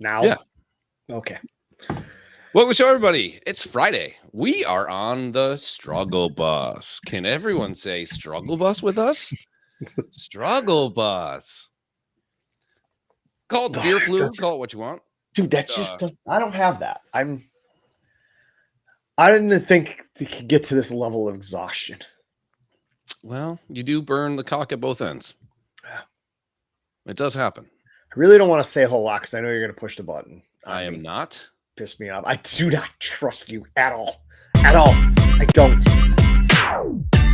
Now? Yeah. Okay. Welcome to everybody. It's Friday. We are on the struggle bus. Can everyone say struggle bus with us? Struggle bus. Call it the beer flu. Call it what you want. Dude, that just doesn't. I don't have that. I didn't think they could get to this level of exhaustion. Well, you do burn the cock at both ends. It does happen. I really don't want to say a whole lot because I know you're going to push the button. I am not. Piss me off. I do not trust you at all. At all. I don't.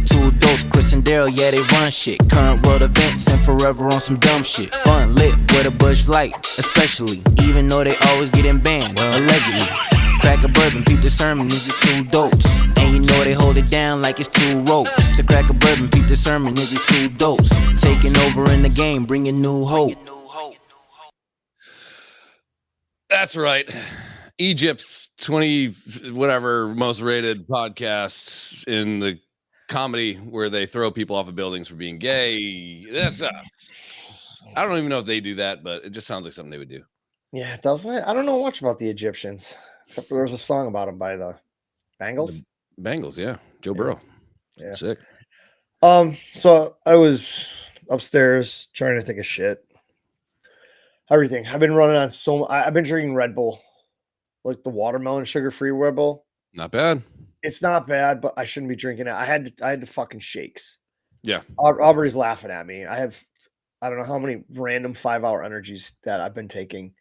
Two adults, Chris and Daryl, yeah, they run shit. Current world events and forever on some dumb shit. Fun lit with a Bush Light, especially. Even though they always getting banned, allegedly. Crack a bourbon, peep the sermon, it's just two dolts. And you know they hold it down like it's two ropes. So crack a bourbon, peep the sermon, it's just two dolts. Taking over in the game, bringing new hope. That's right. Egypt's 20 whatever most rated podcasts in the comedy where they throw people off of buildings for being gay. That's us. I don't even know if they do that, but it just sounds like something they would do. Yeah, doesn't it? I don't know much about the Egyptians, except for there was a song about them by the Bangles. Bengals, yeah. Joe Burrow. Yeah. Sick. So I was upstairs trying to take a shit. Everything. I've been running on I've been drinking Red Bull, like the watermelon sugar-free Red Bull. Not bad. It's not bad, but I shouldn't be drinking it. I had the fucking shakes. Yeah. Aubrey's laughing at me. I don't know how many random 5-hour energies that I've been taking.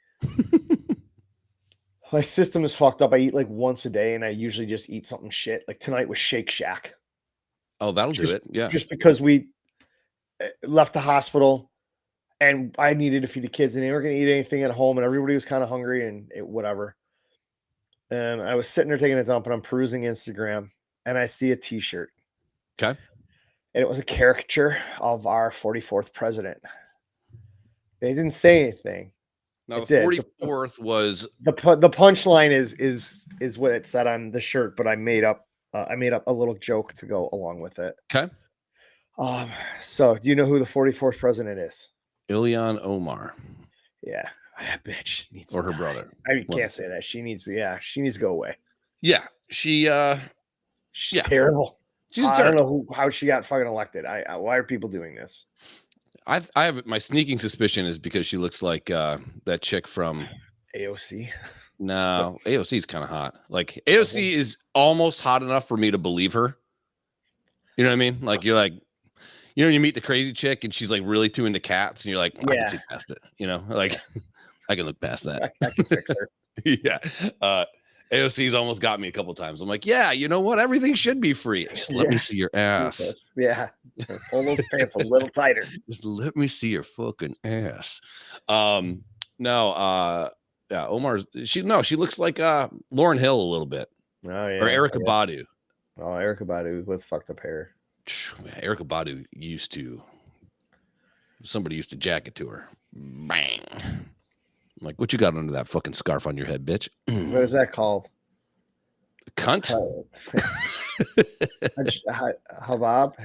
My system is fucked up. I eat like once a day, and I usually just eat something shit. Like tonight was Shake Shack. Oh, that'll do it. Yeah. Just because we left the hospital and I needed to feed the kids, and they weren't going to eat anything at home, and everybody was kind of hungry and whatever. And I was sitting there taking a dump, and I'm perusing Instagram, and I see a T-shirt. Okay. And it was a caricature of our 44th president. They didn't say anything. No, the 44th was the punchline is what it said on the shirt, but I made up a little joke to go along with it. Okay. So do you know who the 44th president is? Ilhan Omar. Yeah, that bitch needs or her brother. I mean, can't say that. She needs to go away. Yeah, she's terrible. I don't know how she got fucking elected. Why are people doing this? I have my sneaking suspicion is because she looks like that chick from AOC. No, AOC is kind of hot. Like AOC is almost hot enough for me to believe her. You know what I mean? Like you're like, you know, you meet the crazy chick and she's like really too into cats, and you're like, I can see past it. You know, like I can look past that. I can fix her. Yeah. AOC's almost got me a couple times. I'm like, yeah, you know what? Everything should be free. Just let me see your ass. Yeah. Pull those pants a little tighter. Just let me see your fucking ass. Yeah, Omar's she looks like Lauryn Hill a little bit. Oh yeah. Or Erykah Badu. Oh, Erykah Badu with fucked up hair. Erykah Badu somebody used to jack it to her. Bang. I'm like, what you got under that fucking scarf on your head, bitch? What is that called? Cunt? Habab?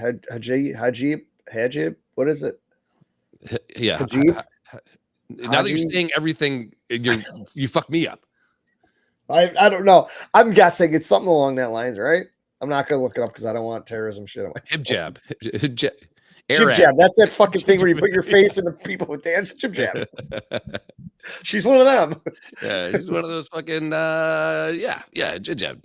Hajib? What is it? Yeah. Now that you're saying everything, you fuck me up. I don't know. I'm guessing it's something along that lines, right? I'm not going to look it up because I don't want terrorism shit on my phone. Jab. Jib jab. That's that fucking thing where you put your face in the people with dance. Jib jab. She's one of them. Yeah, she's one of those fucking jib jab.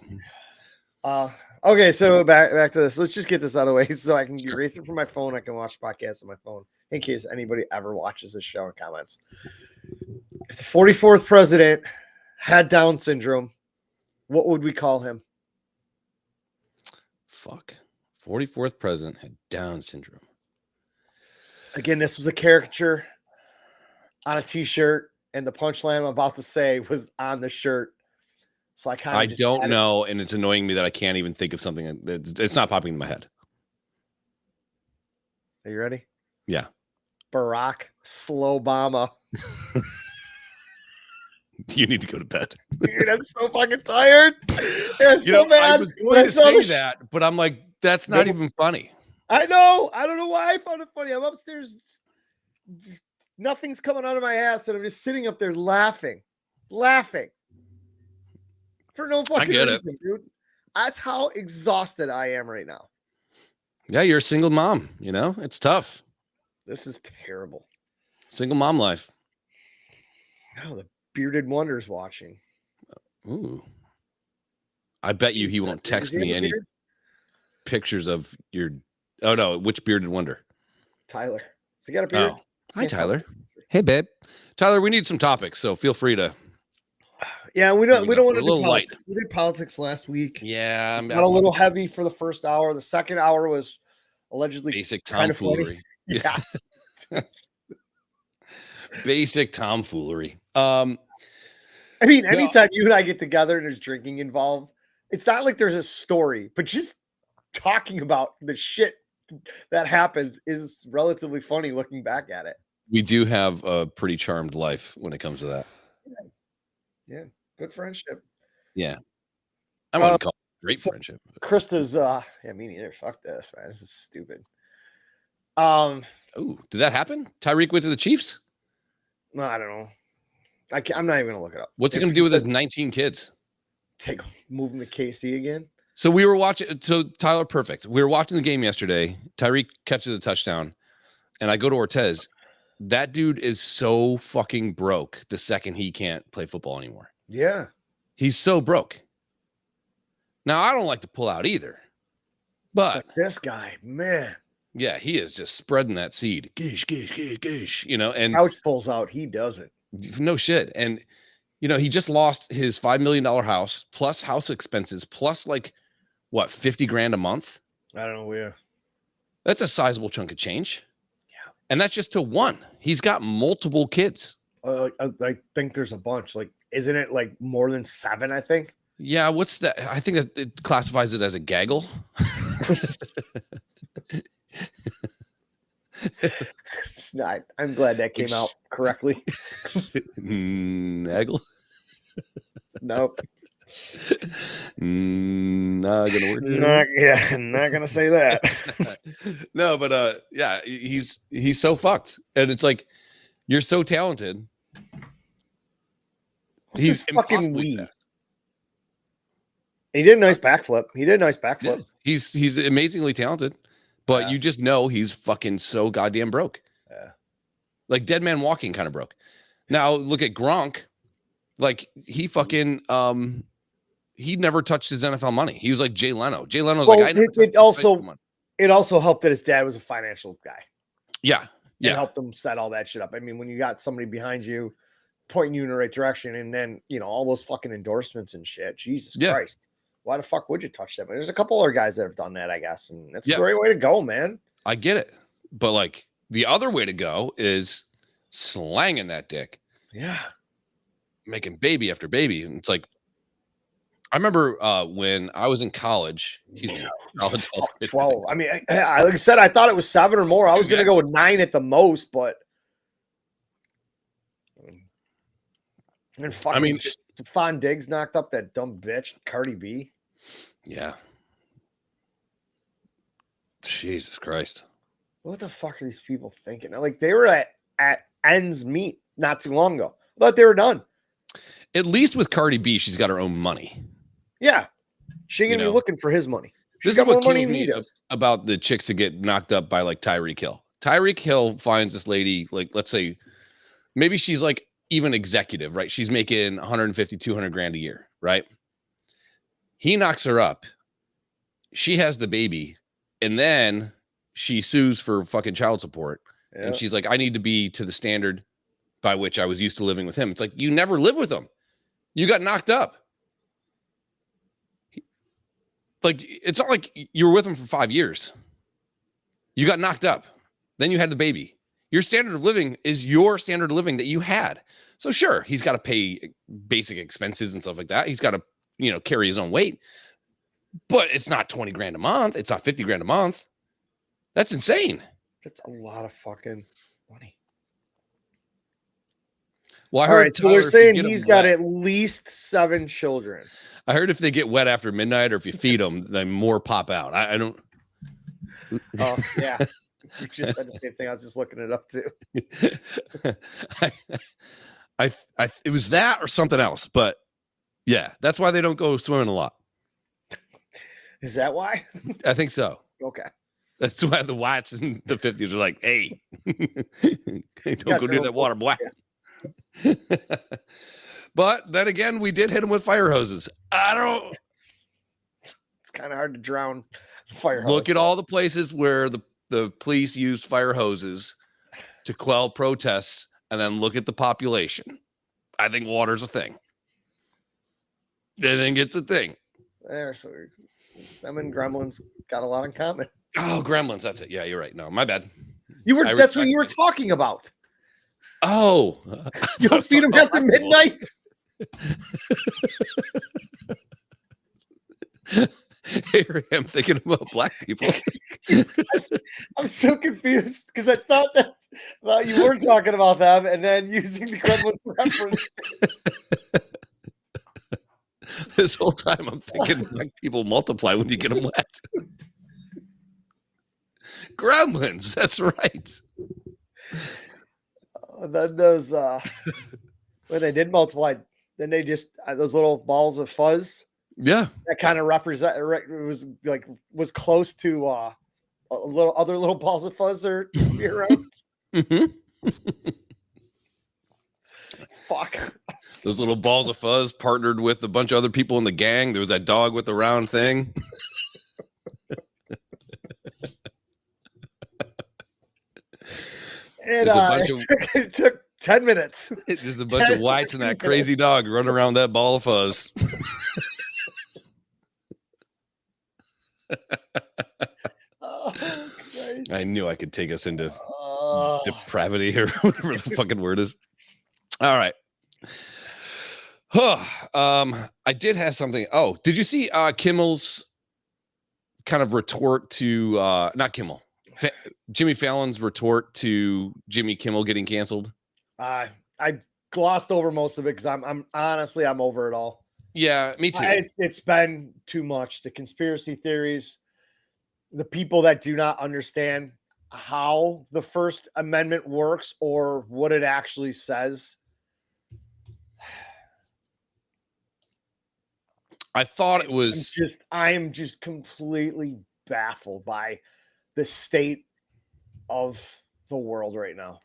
Okay, so back to this. Let's just get this out of the way so I can erase it from my phone. I can watch podcasts on my phone in case anybody ever watches this show and comments. If the 44th president had Down syndrome, what would we call him? Fuck. 44th president had Down syndrome. Again, this was a caricature on a T-shirt, and the punchline I'm about to say was on the shirt. So I don't know, and it's annoying me that I can't even think of something. It's not popping in my head. Are you ready? Yeah. Barack Slowbama. You need to go to bed. Dude, I'm so fucking tired. I was going to say that, but I'm like, that's not even funny. I know. I don't know why I found it funny. I'm upstairs. Nothing's coming out of my ass, and I'm just sitting up there laughing. laughing for no fucking get it. reason, dude. That's how exhausted I am right now. Yeah, you're a single mom. You know, it's tough. This is terrible. Single mom life. Oh, the bearded wonder's watching. Ooh. I bet you he won't text me any pictures of your. Oh no, which bearded wonder? Tyler. Has he got a beard? Oh, hi Tyler. Hey babe. Tyler, we need some topics, so feel free to. Yeah, we don't want to do little politics. light. We did politics last week. Yeah, I'm got a little heavy for the first hour. The second hour was allegedly basic kind of funny. tomfoolery. Yeah. Basic tomfoolery. I mean, anytime you and I get together and there's drinking involved, it's not like there's a story, but just talking about the shit that happens is relatively funny looking back at it. We do have a pretty charmed life when it comes to that. Yeah. Good friendship. Yeah. I wouldn't call it great friendship. Krista's me neither. Fuck this, man. This is stupid. Oh, did that happen? Tyreek went to the Chiefs? No, I don't know. I'm not even gonna look it up. What's he gonna do with his 19 kids? Move him to KC again. So we were watching. So Tyler, perfect. We were watching the game yesterday. Tyreek catches a touchdown, and I go to Ortez. That dude is so fucking broke the second he can't play football anymore. Yeah. He's so broke. Now, I don't like to pull out either. But this guy, man. Yeah, he is just spreading that seed. Gish, you know, and Couch pulls out, he doesn't. No shit. And, you know, he just lost his $5 million house plus house expenses plus like, what, 50 grand a month? I don't know. Yeah. That's a sizable chunk of change. And that's just to one. He's got multiple kids. I think there's a bunch. Like, isn't it like more than 7? I think. Yeah. What's that? I think that it classifies it as a gaggle. It's not. I'm glad that came out correctly. Naggle. Nope. Not gonna work. Not gonna say that. No, but yeah, he's so fucked, and it's like you're so talented. He's fucking weed. He did a nice backflip. Yeah, he's amazingly talented, but you just know he's fucking so goddamn broke. Yeah, like Dead Man Walking kind of broke. Now look at Gronk, like he fucking he never touched his NFL money. He was like Jay Leno. Jay Leno's like, I never it also helped that his dad was a financial guy. Yeah. It helped him set all that shit up. I mean, when you got somebody behind you pointing you in the right direction, and then all those fucking endorsements and shit. Jesus Christ. Why the fuck would you touch that? There's a couple other guys that have done that, I guess. And that's the right way to go, man. I get it. But like the other way to go is slanging that dick. Yeah. Making baby after baby. And it's like, I remember when I was in college, he's 12. I mean, like I said, I thought it was 7 or more. I was going to go with 9 at the most, but. And fucking, I mean, Stephon Diggs knocked up that dumb bitch, Cardi B. Yeah. Jesus Christ. What the fuck are these people thinking? Like, they were at ends meet not too long ago. I thought they were done. At least with Cardi B, she's got her own money. Yeah. She gonna be looking for his money. This is what kills me about the chicks that get knocked up by like Tyreek Hill. Tyreek Hill finds this lady, like, let's say, maybe she's like even executive, right? She's making 150, 200 grand a year, right? He knocks her up. She has the baby. And then she sues for fucking child support. Yeah. And she's like, I need to be to the standard by which I was used to living with him. It's like, you never live with him. You got knocked up. Like, it's not like you were with him for 5 years. You got knocked up. Then you had the baby. Your standard of living is your standard of living that you had. So sure, he's got to pay basic expenses and stuff like that. He's got to, carry his own weight. But it's not 20 grand a month. It's not 50 grand a month. That's insane. That's a lot of fucking money. Well, I heard so they're saying he's got at least 7 children. I heard if they get wet after midnight or if you feed them, then more pop out. I don't. Oh, yeah. You just said the same thing. I was just looking it up too. It was that or something else, but yeah, that's why they don't go swimming a lot. Is that why? I think so. Okay. That's why the whites in the 50s are like, hey, don't go near that water, boy. Yeah. But then again, we did hit them with fire hoses. It's kind of hard to drown fire hose. Look at all the places where the police used fire hoses to quell protests, and then look at the population. I think water's a thing. I think it's a thing. There, so them and Gremlins got a lot in common. Oh, Gremlins, that's it. Yeah, you're right. No, my bad. That's what you were talking about. Oh, You'll feed them after midnight. Here I am thinking about black people. I'm so confused because I thought you were talking about them and then using the Gremlins reference. This whole time I'm thinking black people multiply when you get them wet. Gremlins, that's right. Then those when they did multiply, then they just those little balls of fuzz. Yeah, that kind of was close to other little balls of fuzz there used to be around. Mm-hmm. Fuck. Those little balls of fuzz partnered with a bunch of other people in the gang. There was that dog with the round thing. And it took 10 minutes. There's a bunch of whites and that crazy dog running around that ball of fuzz. Oh, I knew I could take us into depravity or whatever the fucking word is. All right. I did have something. Oh, did you see Kimmel's kind of retort to not Kimmel, Jimmy Fallon's retort to Jimmy Kimmel getting canceled? I glossed over most of it because I'm honestly I'm over it all. Yeah, me too. It's been too much. The conspiracy theories, the people that do not understand how the First Amendment works or what it actually says. I thought it was I am just completely baffled by the state of the world right now.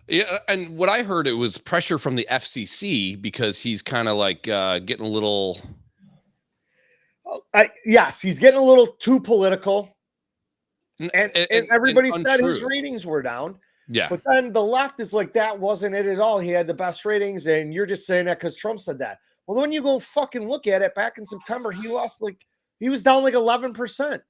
Yeah, and what I heard, it was pressure from the FCC because he's kind of like getting a little. Yes, he's getting a little too political, and everybody said his untrue. ratings were down. Yeah, but then the left is like, that wasn't it at all. He had the best ratings, and you're just saying that because Trump said that. Well, when you go fucking look at it, back in September, he was down like 11%.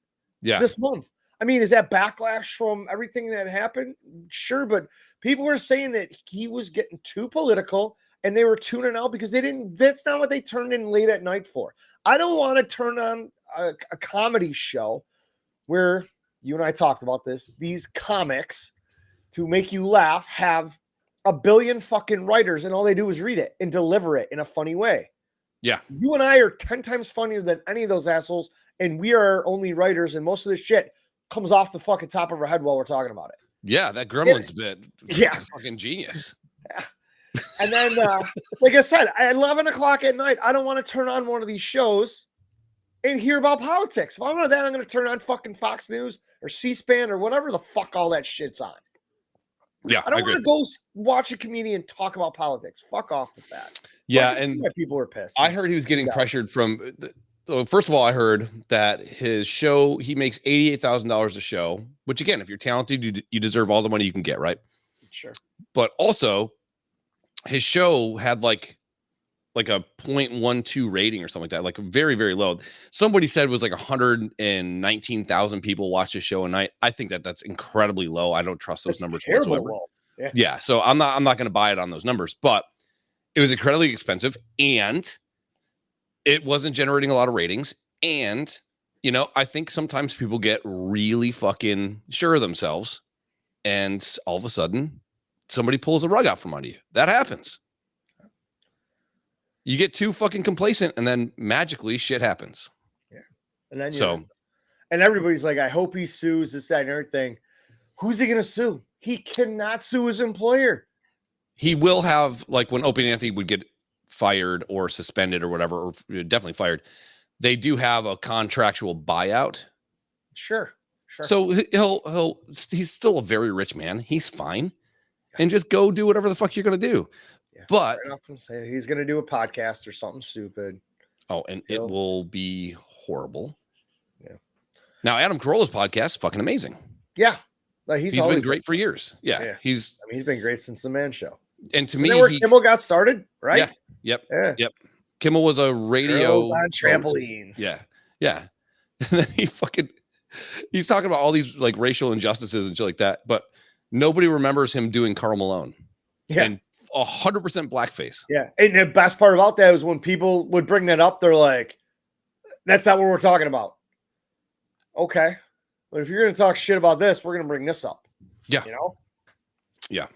Yeah, this month. I mean, is that backlash from everything that happened? Sure, but people were saying that he was getting too political and they were tuning out because that's not what they turned in late at night for. I don't want to turn on a comedy show where you and I talked about this. These comics to make you laugh have a billion fucking writers and all they do is read it and deliver it in a funny way. Yeah. You and I are 10 times funnier than any of those assholes, and we are only writers, and most of this shit comes off the fucking top of our head while we're talking about it. Yeah, that Gremlins bit. Yeah. Fucking genius. Yeah. And then, like I said, at 11 o'clock at night, I don't want to turn on one of these shows and hear about politics. If I want that, I'm going to turn on fucking Fox News or C-SPAN or whatever the fuck all that shit's on. Yeah, I don't want to go watch a comedian talk about politics. Fuck off with that. Yeah, and people were pissed. I heard he was getting pressured from. First of all, I heard that his show, he makes $88,000 a show. Which again, if you're talented, you deserve all the money you can get, right? Sure. But also, his show had like a 0.12 rating or something like that, like very, very low. Somebody said it was like 119,000 people watch his show a night. I think that's incredibly low. I don't trust those numbers whatsoever. Low. Yeah, so I'm not going to buy it on those numbers, but it was incredibly expensive and it wasn't generating a lot of ratings. And, you know, I think sometimes people get really fucking sure of themselves and all of a sudden somebody pulls a rug out from under you. That happens. You get too fucking complacent and then magically shit happens. Yeah. And then and everybody's like, I hope he sues this, that, and everything. Who's he going to sue? He cannot sue his employer. he will have, like, when Opie and Anthony would get fired or suspended or whatever, or definitely fired, they do have a contractual buyout. Sure. So he's still a very rich man. He's fine. And just go do whatever the fuck you're going to do. Yeah, but say he's going to do a podcast or something stupid. Oh, and it will be horrible. Yeah. Now, Adam Carolla's podcast, fucking amazing. Yeah. Like he's been great for years. Yeah. He's been great since the Man Show. And to Isn't me, that where Kimmel got started, right? Yeah. Yep. Kimmel was a radio Girls on trampolines. Host. Yeah. And then he's talking about all these like racial injustices and shit like that, but nobody remembers him doing Karl Malone. Yeah. And 100% blackface. Yeah. And the best part about that is when people would bring that up, they're like, that's not what we're talking about. Okay. But if you're going to talk shit about this, we're going to bring this up. Yeah. You know? Yeah.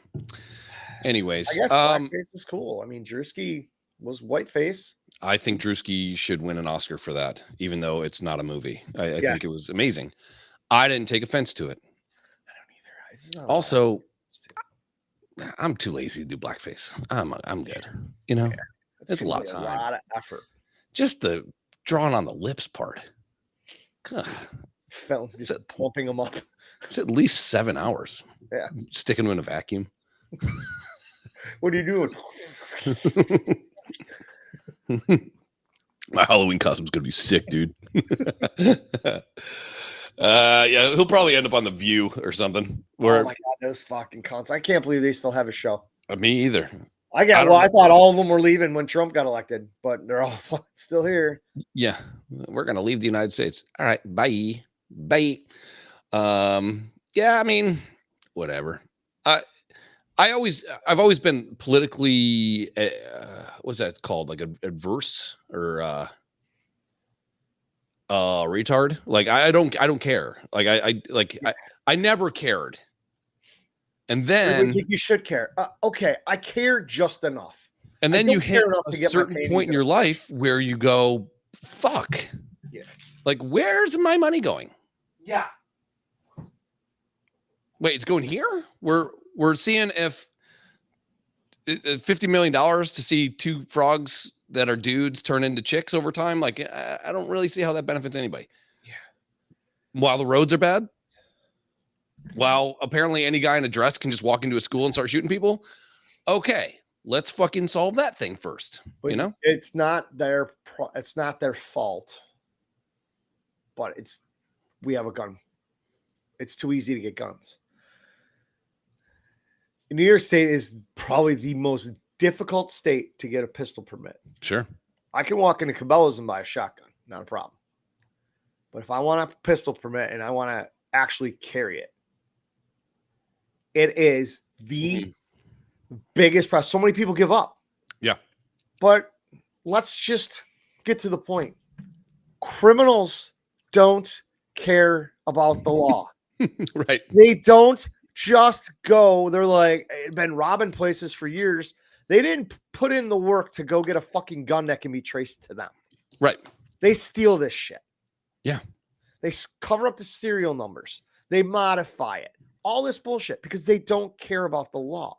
Anyways. I guess blackface is cool. I mean, Drewski was whiteface. I think Drewski should win an Oscar for that, even though it's not a movie. I think it was amazing. I didn't take offense to it. I don't either. Also, I'm too lazy to do blackface. I'm good. You know, it's a lot of time. A lot of effort. Just the drawing on the lips part. Just pumping them up. It's at least 7 hours. Yeah. Sticking them in a vacuum. What are you doing? My Halloween costume's gonna be sick, dude. Yeah, he'll probably end up on The View or something. Oh my god, those fucking cunts! I can't believe they still have a show. Me either. I thought all of them were leaving when Trump got elected, but they're all still here. Yeah, we're gonna leave the United States. All right, bye. Yeah, I mean, whatever. I've always been politically, what's that called? Like adverse or retard. Like I don't care. Like I never cared. And then you should care. Okay, I care just enough. And then you hit a certain point in your life where you go, fuck. Yeah. Like, where's my money going? Yeah. Wait, it's going here? We're seeing if $50 million to see two frogs that are dudes turn into chicks over time. Like, I don't really see how that benefits anybody. Yeah. While the roads are bad. While apparently any guy in a dress can just walk into a school and start shooting people. Okay, let's fucking solve that thing first. But you know, it's not their fault. But we have a gun. It's too easy to get guns. New York State is probably the most difficult state to get a pistol permit. Sure. I can walk into Cabela's and buy a shotgun. Not a problem. But if I want a pistol permit and I want to actually carry it, it is the biggest process. So many people give up. Yeah. But let's just get to the point. Criminals don't care about the law. Right. They don't just go. They're like, been robbing places for years. They didn't put in the work to go get a fucking gun that can be traced to them. Right. They steal this shit. Yeah. They cover up the serial numbers. They modify it. All this bullshit because they don't care about the law.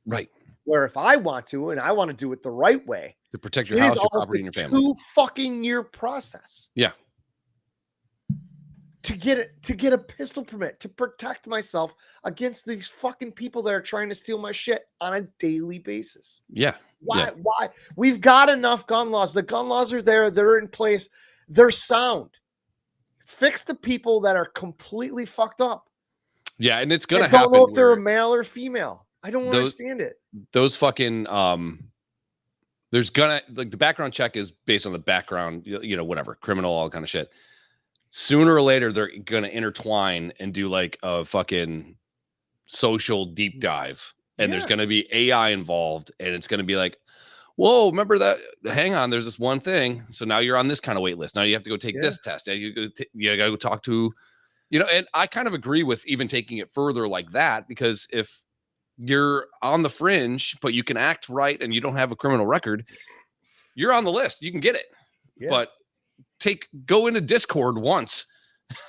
Right. Where if I want to, and I want to do it the right way, to protect your house, your property, and your family. 2 fucking year process. Yeah. To get a pistol permit to protect myself against these fucking people that are trying to steal my shit on a daily basis. Yeah. Why? We've got enough gun laws. The gun laws are there. They're in place. They're sound. Fix the people that are completely fucked up. Yeah, and it's gonna happen. I don't know if they're a male or female. I don't understand it. Those fucking there's gonna, like, the background check is based on the background, you know, whatever, criminal, all kind of shit. Sooner or later, they're gonna intertwine and do like a fucking social deep dive, and there's gonna be AI involved, and it's gonna be like, whoa, remember that? Hang on, there's this one thing. So now you're on this kind of wait list. Now you have to go take this test. You gotta go talk to, you know. And I kind of agree with even taking it further like that, because if you're on the fringe, but you can act right and you don't have a criminal record, you're on the list. You can get it. Yeah. But go into Discord once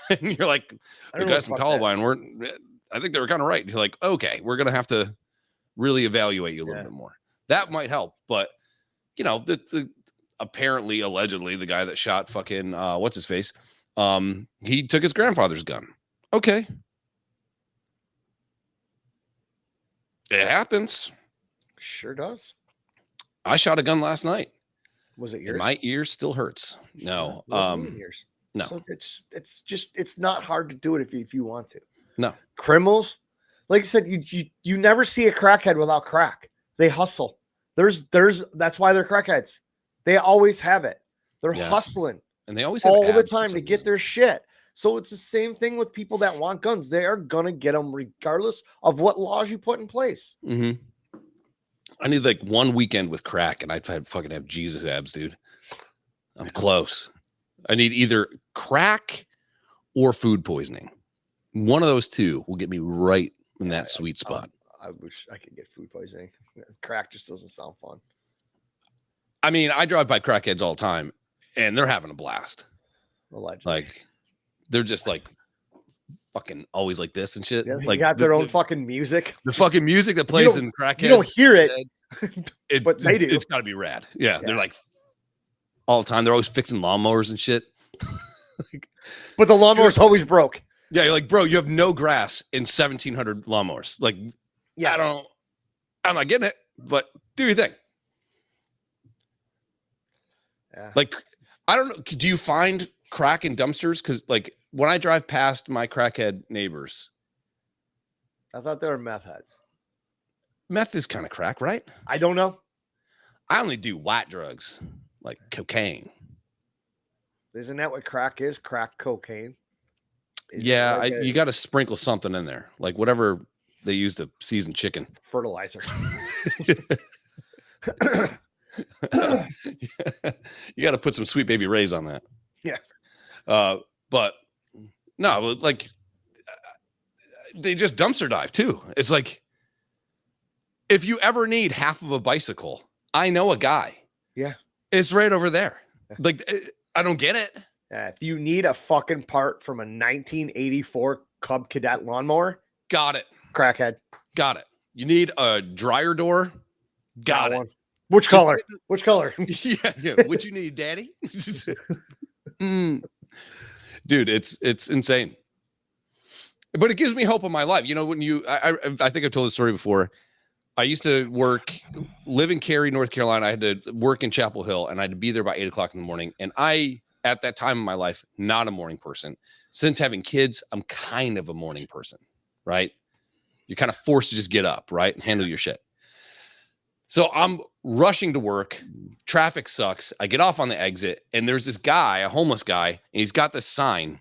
and you're like, the guys from Columbine weren't, I think they were kind of right. You're like, okay, we're going to have to really evaluate you a little bit more. That might help. But, apparently, allegedly, the guy that shot fucking, what's his face? He took his grandfather's gun. Okay. It happens. Sure does. I shot a gun last night. Was it yours? And my ear still hurts. No. Yours. No. So it's not hard to do it if you want to. No. Criminals, like I said, you never see a crackhead without crack. They hustle. That's why they're crackheads. They always have it. They're hustling. And they always have all the time to get their shit. So it's the same thing with people that want guns. They are gonna get them regardless of what laws you put in place. Mm-hmm. I need like one weekend with crack, and I'd fucking have Jesus abs, dude. I'm close. I need either crack or food poisoning. One of those two will get me right in that sweet spot. I wish I could get food poisoning. Crack just doesn't sound fun. I mean, I drive by crackheads all the time, and they're having a blast. Allegedly. Like, they're just like fucking always like this and shit. Yeah, like they got their own fucking music. The fucking music that plays in crackheads. You don't hear it, but they do. It's got to be rad. Yeah, they're like all the time. They're always fixing lawnmowers and shit. But the lawnmower's always broke. Yeah, you're like, bro, you have no grass in 1,700 lawnmowers. Like, I'm not getting it, but do your thing. Yeah. Like, I don't know. Do you find crack in dumpsters? Because, like, when I drive past my crackhead neighbors, I thought they were meth heads. Meth is kind of crack, right? I don't know. I only do white drugs, like cocaine. Isn't that what crack is? Crack cocaine? You got to sprinkle something in there, like whatever they use to season chicken. Fertilizer. You got to put some Sweet Baby Rays on that. Yeah. But no, like they just dumpster dive too. It's like, if you ever need half of a bicycle, I know a guy. Yeah. It's right over there. Like, I don't get it. If you need a fucking part from a 1984 Cub Cadet lawnmower, got it. Crackhead. Got it. You need a dryer door? Got it. One. Which color? Which color? Yeah. What you need, daddy? Dude, it's insane. But it gives me hope in my life. You know, when I think I've told this story before. I used to live in Cary, North Carolina. I had to work in Chapel Hill, and I had to be there by 8 o'clock in the morning. And I, at that time in my life, not a morning person. Since having kids, I'm kind of a morning person, right? You're kind of forced to just get up, right? And handle your shit. So I'm rushing to work. Traffic sucks. I get off on the exit, and there's this guy, a homeless guy, and he's got this sign,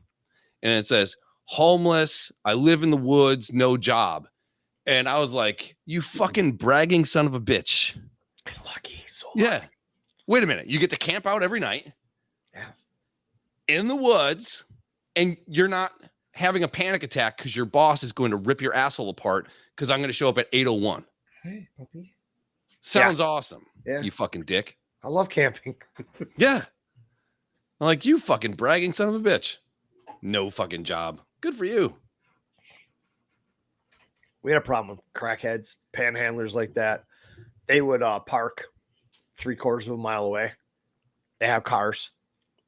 and it says, "Homeless, I live in the woods, no job." And I was like, you fucking bragging son of a bitch. Lucky. So yeah. Wait a minute. You get to camp out every night. Yeah. In the woods, and you're not having a panic attack because your boss is going to rip your asshole apart because I'm going to show up at 8:01. Hey, puppy. Sounds awesome. Yeah. You fucking dick. I love camping. Yeah. I'm like, you fucking bragging son of a bitch. No fucking job. Good for you. We had a problem with crackheads, panhandlers like that. They would park 3/4 of a mile away. They have cars.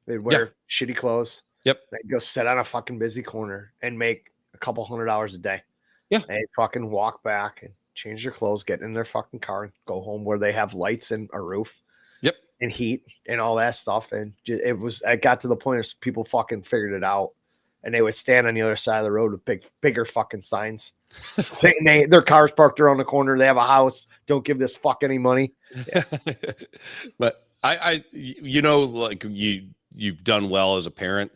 They'd wear shitty clothes. Yep. They'd go sit on a fucking busy corner and make a couple $100 a day. Yeah. They'd fucking walk back and change their clothes, get in their fucking car, and go home where they have lights and a roof. Yep. And heat and all that stuff. And it got to the point of people fucking figured it out. And they would stand on the other side of the road with bigger fucking signs saying their car's parked around the corner. They have a house. Don't give this fuck any money. Yeah. But I like you've done well as a parent.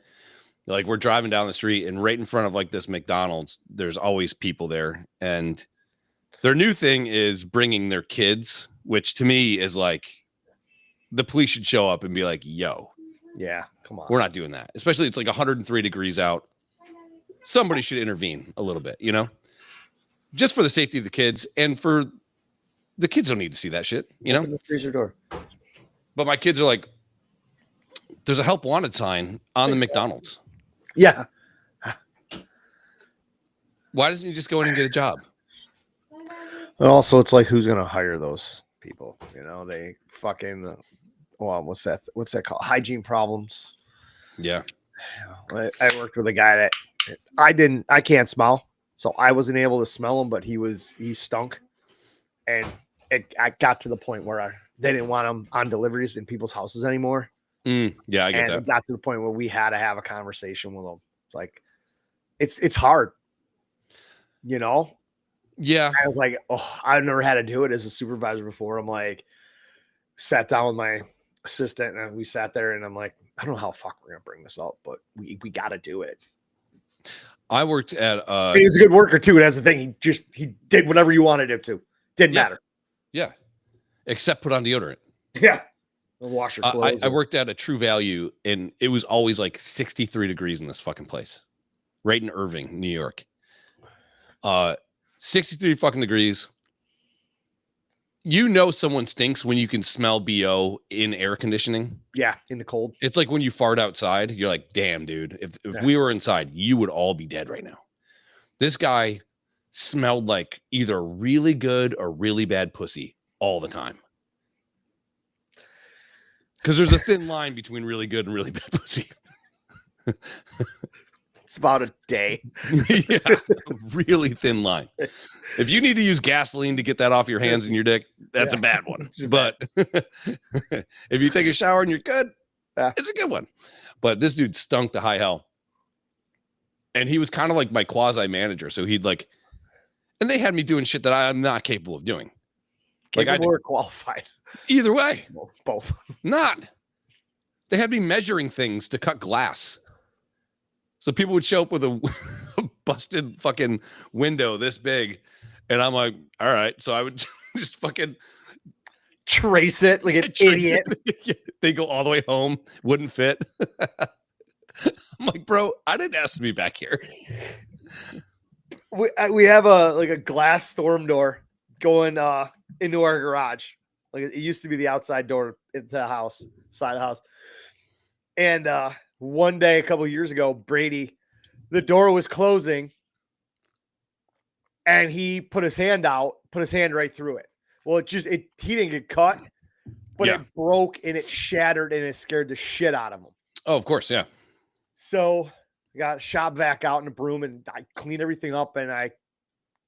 Like, we're driving down the street, and right in front of like this McDonald's, there's always people there. And their new thing is bringing their kids, which to me is like, the police should show up and be like, yo. Yeah, come on. We're not doing that. Especially it's like 103 degrees out. Somebody should intervene a little bit, just for the safety of the kids, and for the kids don't need to see that shit, Open the freezer door. But my kids are like, there's a help wanted sign on the McDonald's. Yeah. Why doesn't he just go in and get a job? And also, it's like, who's gonna hire those people? You know, they fucking what's that? What's that called? Hygiene problems. Yeah. I worked with a guy that I can't smell, so I wasn't able to smell him, but he stunk, and I got to the point where they didn't want him on deliveries in people's houses anymore. Yeah, I get that. It got to the point where we had to have a conversation with him. It's like, it's hard, you know. Yeah. I was like, oh, I've never had to do it as a supervisor before. I'm like, sat down with my assistant and we sat there and I'm like, I don't know how fuck we're gonna bring this up, but we got to do it. I worked at he's a good worker too. That's the thing. He did whatever you wanted him to. Didn't matter. Yeah. Except put on deodorant. Yeah. Wash your clothes. I worked at a True Value and it was always like 63 degrees in this fucking place. Right in Irving, New York. 63 fucking degrees. You know someone stinks when you can smell BO in air conditioning. Yeah, in the cold. It's like when you fart outside, you're like, damn, dude. If we were inside, you would all be dead right now. This guy smelled like either really good or really bad pussy all the time. Because there's a thin line between really good and really bad pussy. It's about a day. Yeah, really thin line. If you need to use gasoline to get that off your hands and your dick, that's a bad one. But if you take a shower and you're good, it's a good one. But this dude stunk to high hell. And he was kind of like my quasi manager. So he'd like, and they had me doing shit that I'm not capable of doing. Capable or qualified? Either way. Both. Not. They had me measuring things to cut glass. So people would show up with a busted fucking window this big. And I'm like, all right. So I would just fucking trace it like an idiot. They go all the way home. Wouldn't fit. I'm like, bro, I didn't ask to be back here. We have a glass storm door going into our garage. Like it used to be the outside door into the house, side of the house. And one day, a couple of years ago, Brady, the door was closing and he put his hand right through it. Well, he didn't get cut, but it broke and it shattered and it scared the shit out of him. Oh, of course. Yeah. So I got shop vac out in a broom and I cleaned everything up and I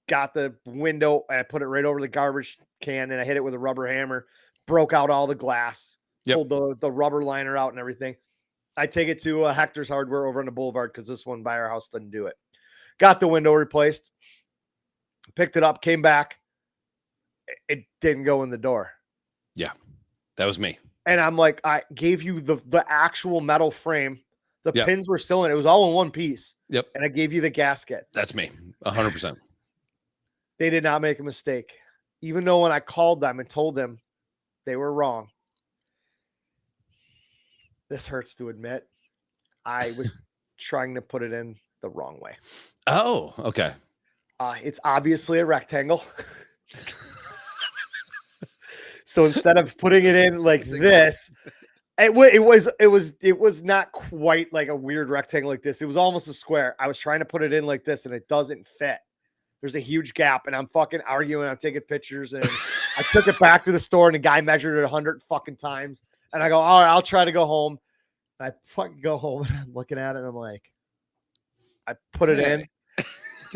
got the window and I put it right over the garbage can and I hit it with a rubber hammer, broke out all the glass, pulled the rubber liner out and everything. I take it to Hector's Hardware over on the boulevard because this one by our house didn't do it. Got the window replaced, picked it up, came back. It didn't go in the door. Yeah, that was me. And I'm like, I gave you the actual metal frame. The pins were still in it. It was all in one piece. Yep. And I gave you the gasket. That's me. 100%. They did not make a mistake. Even though when I called them and told them they were wrong. This hurts to admit. I was trying to put it in the wrong way. Oh, okay. It's obviously a rectangle. So instead of putting it in like this, it was not quite like a weird rectangle like this. It was almost a square. I was trying to put it in like this and it doesn't fit. There's a huge gap and I'm fucking arguing. I'm taking pictures and I took it back to the store and the guy measured it 100 fucking times. And I go, all right, I'll try to go home. And I fucking go home and I'm looking at it and I'm like, I put it in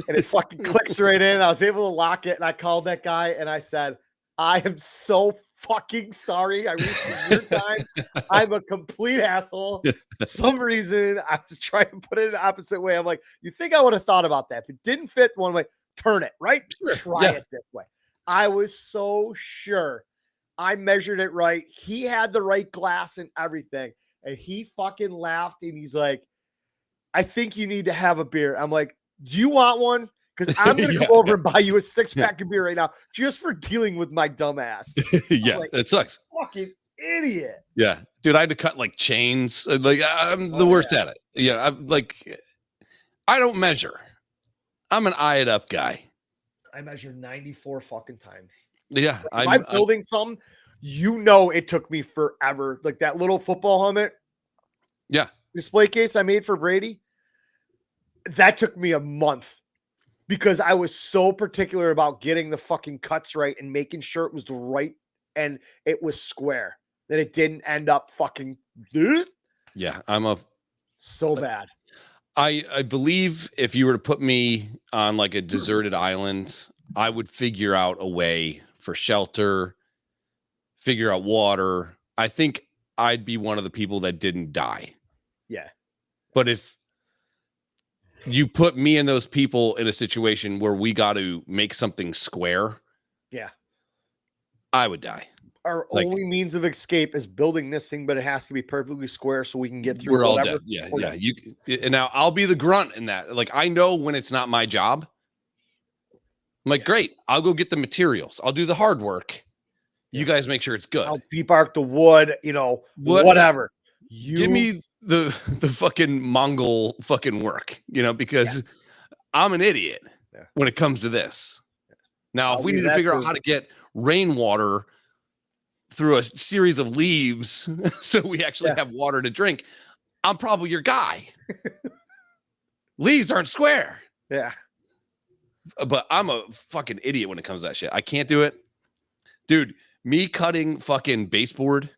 and it fucking clicks right in. I was able to lock it and I called that guy and I said, I am so fucking sorry. I wasted your time. I'm a complete asshole. For some reason, I was trying to put it in the opposite way. I'm like, you think I would have thought about that? If it didn't fit one way, turn it, right? Sure. Try it this way. I was so sure. I measured it right. He had the right glass and everything. And he fucking laughed and he's like, I think you need to have a beer. I'm like, do you want one? Because I'm going to come over and buy you a 6-pack of beer right now just for dealing with my dumb ass. Yeah, like, it sucks. Fucking idiot. Yeah. Dude, I had to cut like chains. Like I'm the worst at it. Yeah. I'm like, I don't measure. I'm an eye it up guy. I measured 94 fucking times. Yeah. If I'm building something, you know it took me forever. Like that little football helmet. Yeah. Display case I made for Brady. That took me a month because I was so particular about getting the fucking cuts right and making sure it was the right and it was square, that it didn't end up fucking Yeah, so bad. I believe if you were to put me on like a deserted island, I would figure out a way for shelter, figure out water. I think I'd be one of the people that didn't die. Yeah. But if you put me and those people in a situation where we got to make something square, yeah, I would die. Our only means of escape is building this thing, but it has to be perfectly square so we can get through. We're all dead. Yeah, yeah. And now I'll be the grunt in that. Like, I know when it's not my job. I'm like, great. I'll go get the materials. I'll do the hard work. You guys make sure it's good. I'll deep arc the wood. Whatever. Give me the fucking Mongol fucking work. Because I'm an idiot when it comes to this. Now, if we need to figure out how to get rainwater through a series of leaves so we actually have water to drink, I'm probably your guy. Leaves aren't square. Yeah. But I'm a fucking idiot when it comes to that shit. I can't do it. Dude, me cutting fucking baseboard,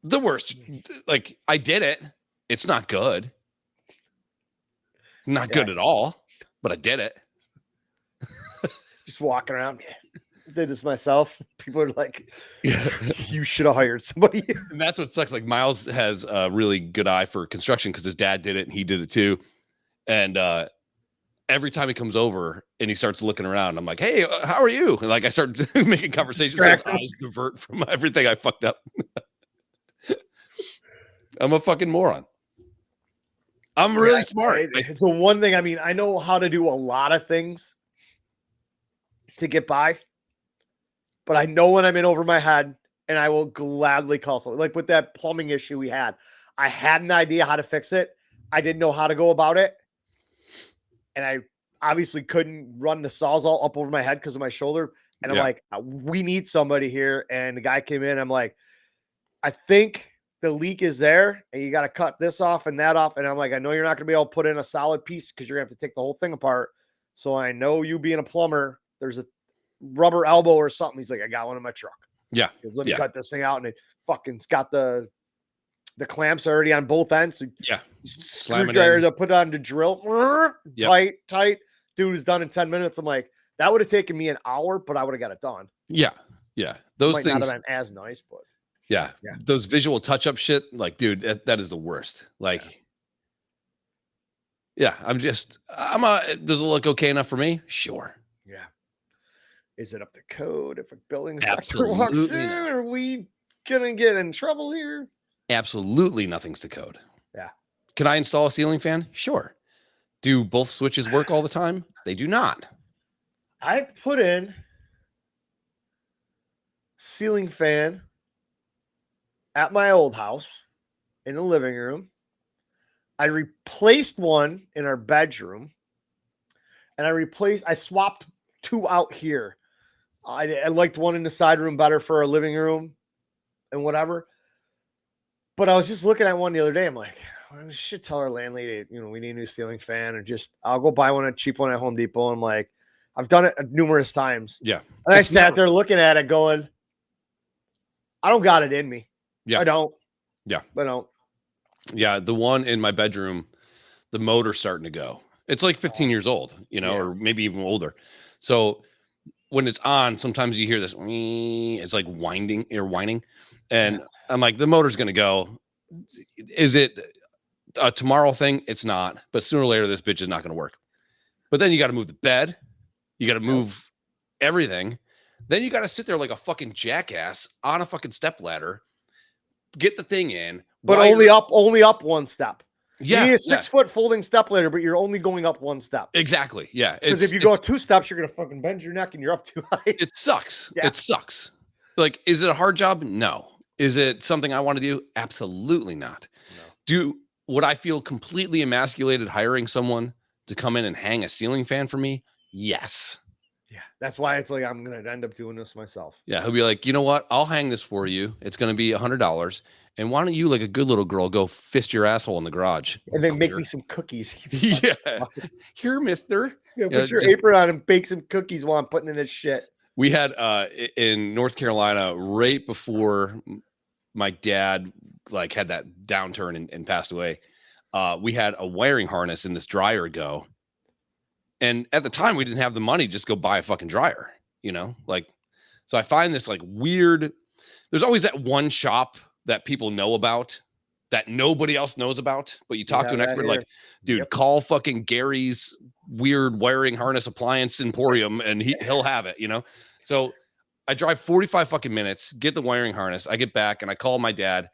the worst. Like, I did it. It's not good. Not good at all, but I did it. Just walking around. I did this myself. People are like, you should have hired somebody. And that's what sucks. Like, Miles has a really good eye for construction because his dad did it and he did it too. And every time he comes over and he starts looking around, I'm like, hey, how are you? And like, I start making conversations. So his eyes divert from everything I fucked up. I'm a fucking moron. I'm really smart. It's the one thing. I mean, I know how to do a lot of things to get by, but I know when I'm in over my head, and I will gladly call someone. Like with that plumbing issue we had, I had an idea how to fix it. I didn't know how to go about it, and I obviously couldn't run the Sawzall up over my head because of my shoulder. And I'm like, we need somebody here. And the guy came in. I'm like, I think the leak is there, and you got to cut this off and that off. And I'm like, I know you're not going to be able to put in a solid piece because you're going to have to take the whole thing apart. So I know you being a plumber, there's a rubber elbow or something. He's like, I got one in my truck. Yeah. Let me cut this thing out. And it fucking's got the clamps already on both ends. So screwdriver to put on to drill. Tight. Dude was done in 10 minutes. I'm like, that would have taken me an hour, but I would have got it done. Yeah. Yeah. Those might things not have been as nice, but yeah. Those visual touch-up shit, like, dude, that is the worst. Like, does it look okay enough for me? Sure. Yeah. Is it up to code if a building inspector walks in? Are we gonna get in trouble here? Absolutely nothing's to code. Yeah. Can I install a ceiling fan? Sure. Do both switches work all the time? They do not. I put in ceiling fan at my old house in the living room. I replaced one in our bedroom, and I swapped two out here. I liked one in the side room better for our living room and whatever. But I was just looking at one the other day. I'm like, I should tell our landlady, we need a new ceiling fan, or I'll go buy a cheap one at Home Depot. I'm like, I've done it numerous times. Yeah. And I sat there looking at it going, I don't got it in me. Yeah. I don't. Yeah. I don't. Yeah. The one in my bedroom, the motor's starting to go. It's like 15 years old, or maybe even older. So when it's on, sometimes you hear this, it's like whining. And I'm like, the motor's going to go. Is it a tomorrow thing? It's not. But sooner or later, this bitch is not going to work. But then you got to move the bed. You got to move everything. Then you got to sit there like a fucking jackass on a fucking step ladder, get the thing in. But only up one step. Yeah. You need a 6-foot folding step ladder, but you're only going up one step. Exactly. Yeah. Because if you go 2 steps, you're going to fucking bend your neck and you're up too high. It sucks. Yeah. It sucks. Like, is it a hard job? No. Is it something I want to do? Absolutely not. No. Would I feel completely emasculated hiring someone to come in and hang a ceiling fan for me? Yes. Yeah, that's why it's like I'm gonna end up doing this myself. Yeah, he'll be like, you know what? I'll hang this for you. It's going to be $100. And why don't you, like a good little girl, go fist your asshole in the garage? And then make fucker. me some cookies. You fucking Yeah. fuck. Here, mister. Yeah, You know, put your just- apron on and bake some cookies while I'm putting in this shit. We had in North Carolina right before my dad like had that downturn and passed away. We had a wiring harness in this dryer go. And at the time we didn't have the money to just go buy a fucking dryer, you know? Like, so I find this like weird. There's always that one shop that people know about that nobody else knows about, but you talk to an expert like, dude, call fucking Gary's weird wiring harness appliance emporium and he'll have it, you know? So I drive 45 fucking minutes, get the wiring harness. I get back and I call my dad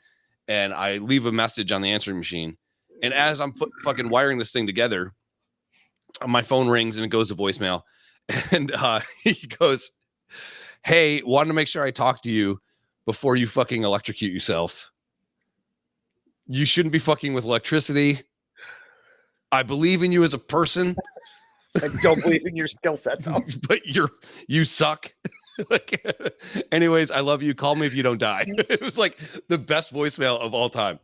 and I leave a message on the answering machine. And as I'm fucking wiring this thing together, my phone rings and it goes to voicemail. And he goes, hey, wanted to make sure I talk to you before you fucking electrocute yourself. You shouldn't be fucking with electricity. I believe in you as a person. I don't believe in your skill set though. But you suck. Like, anyways, I love you. Call me if you don't die. It was like the best voicemail of all time.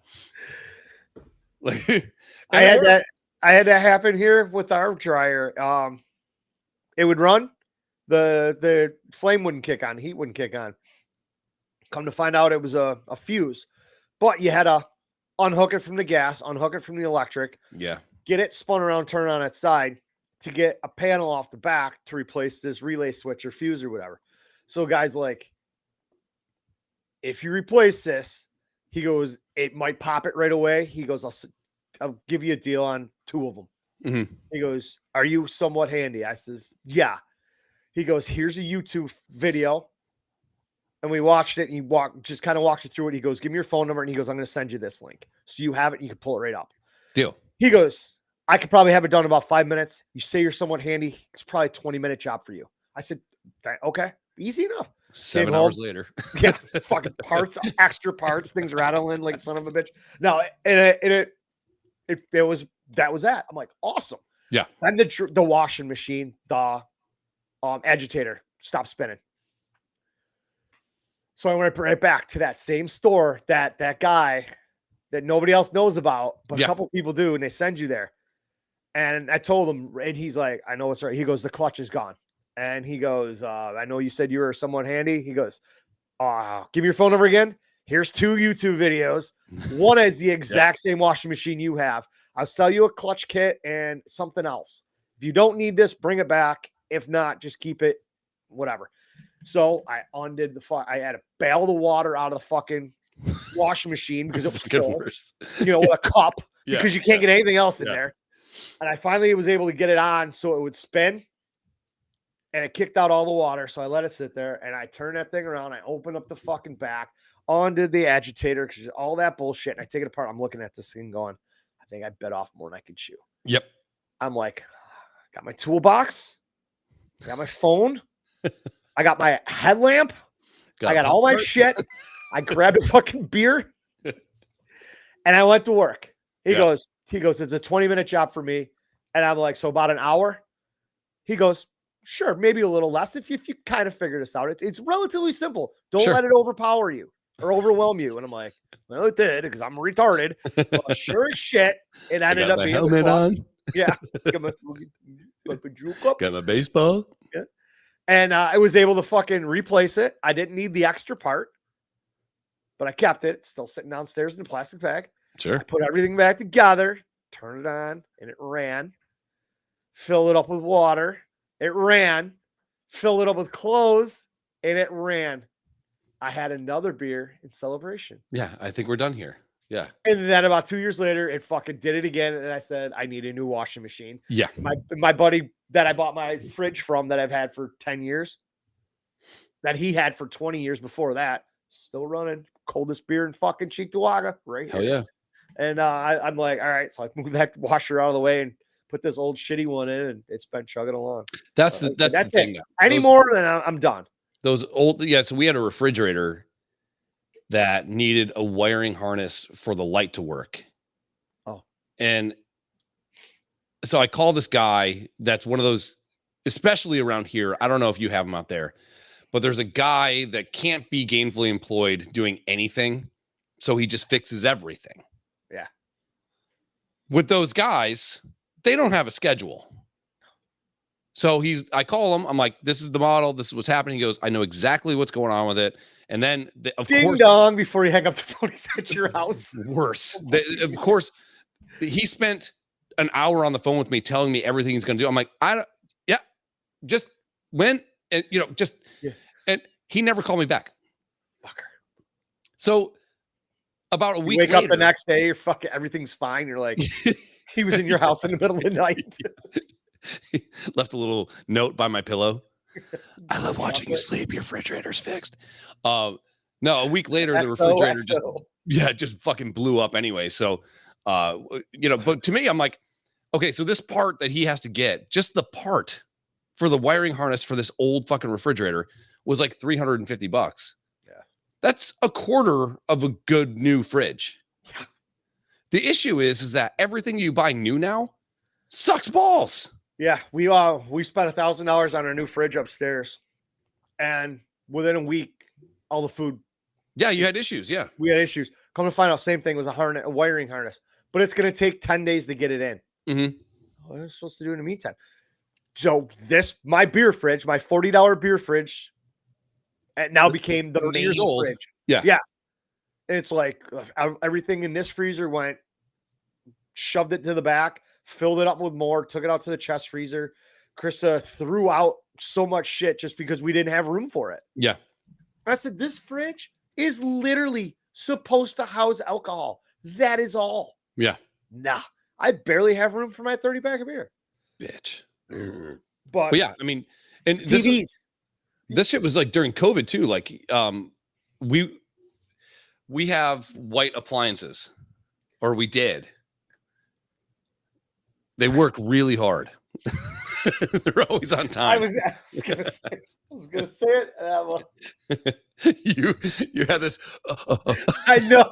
Like I had that happen here with our dryer. It would run, the flame wouldn't kick on, heat wouldn't kick on. Come to find out, it was a fuse, but you had to unhook it from the gas, unhook it from the electric. Yeah. Get it spun around, turn it on its side to get a panel off the back to replace this relay switch or fuse or whatever. So guys, like, if you replace this, he goes, it might pop it right away. He goes, I'll give you a deal on 2 of them. Mm-hmm. He goes, are you somewhat handy? I says, yeah. He goes, here's a YouTube video. And we watched it and he just kind of walked you through it. He goes, give me your phone number. And he goes, I'm going to send you this link. So you have it and you can pull it right up. Deal. He goes, I could probably have it done in about 5 minutes. You say you're somewhat handy. It's probably a 20-minute job for you. I said, okay, easy enough. 7 hours later. Yeah, fucking parts, extra parts, things rattling like son of a bitch. No, that was that. I'm like, awesome. Yeah. And the washing machine, the agitator stopped spinning. So I went right back to that same store that guy that nobody else knows about, but a couple people do, and they send you there. And I told him, and he's like, I know it's right. He goes, the clutch is gone. And he goes, I know you said you were somewhat handy. He goes, give me your phone number again. Here's 2 YouTube videos. One is the exact same washing machine you have. I'll sell you a clutch kit and something else. If you don't need this, bring it back. If not, just keep it, whatever. So I undid I had to bail the water out of the fucking washing machine because it was full, with a cup because you can't get anything else in there. And I finally was able to get it on so it would spin. And it kicked out all the water. So I let it sit there and I turned that thing around. I opened up the fucking back, undid the agitator, because all that bullshit. And I take it apart. I'm looking at this thing going, I think I bit off more than I could chew. Yep. I'm like, got my toolbox, got my phone, I got my headlamp, I got all my shit. I grabbed a fucking beer and I went to work. He goes, it's a 20-minute job for me. And I'm like, so about an hour? He goes, sure, maybe a little less if you kind of figure this out. It's relatively simple. Don't let it overpower you or overwhelm you. And I'm like, well, it did because I'm retarded. Well, sure as shit, it ended up being helmet on. Yeah. Got my baseball. Yeah. And I was able to fucking replace it. I didn't need the extra part, but I kept it. It's still sitting downstairs in a plastic bag. Sure. I put everything back together, turned it on, and it ran. Fill it up with water. It ran. Fill it up with clothes, and it ran. I had another beer in celebration. Yeah, I think we're done here. Yeah. And then about 2 years later, it fucking did it again. And I said, I need a new washing machine. Yeah. My buddy that I bought my fridge from that I've had for 10 years, that he had for 20 years before that, still running. Coldest beer in fucking Cheektowaga. Right. Hell yeah. And I'm like, all right. So I moved that washer out of the way and put this old shitty one in, and it's been chugging along. That's the thing. Any more, then I'm done. Those old, so we had a refrigerator that needed a wiring harness for the light to work. Oh. And so I call this guy that's one of those especially around here. I don't know if you have them out there, but there's a guy that can't be gainfully employed doing anything. So he just fixes everything. Yeah. With those guys, they don't have a schedule. So I call him. I'm like, this is the model. This is what's happening. He goes, I know exactly what's going on with it. And then, of Ding course, dong before you hang up the phone, he's at your house. Worse. Of course, he spent an hour on the phone with me telling me everything he's going to do. I'm like, just when, and and he never called me back. Fucker. So about a week wake later, up the next day, you're fucking, everything's fine. You're like, he was in your house in the middle of the night. He left a little note by my pillow. I love watching you sleep. Your refrigerator's fixed. No, a week later, the refrigerator just fucking blew up anyway. So, but to me, I'm like, okay, so this part that he has to get, just the part for the wiring harness for this old fucking refrigerator was like $350. Yeah. That's a quarter of a good new fridge. Yeah. The issue is that everything you buy new now sucks balls. Yeah, we spent $1,000 on our new fridge upstairs, and within a week, all the food. Yeah, you had issues. Yeah, we had issues. Come to find out, same thing was a wiring harness, but it's going to take 10 days to get it in. Mm-hmm. What am I supposed to do in the meantime? So my beer fridge, my $40 beer fridge, and now became the 30 main years old. fridge. Yeah. And it's like everything in this freezer shoved it to the back, filled it up with more, took it out to the chest freezer. Krista threw out so much shit just because we didn't have room for it. Yeah. I said, this fridge is literally supposed to house alcohol. That is all. Yeah. Nah, I barely have room for my 30 pack of beer. Bitch. But yeah, I mean, and TVs. This shit was like during COVID too. Like, we have white appliances, or we did. They work really hard. They're always on time. I was gonna say it. You had this. I know.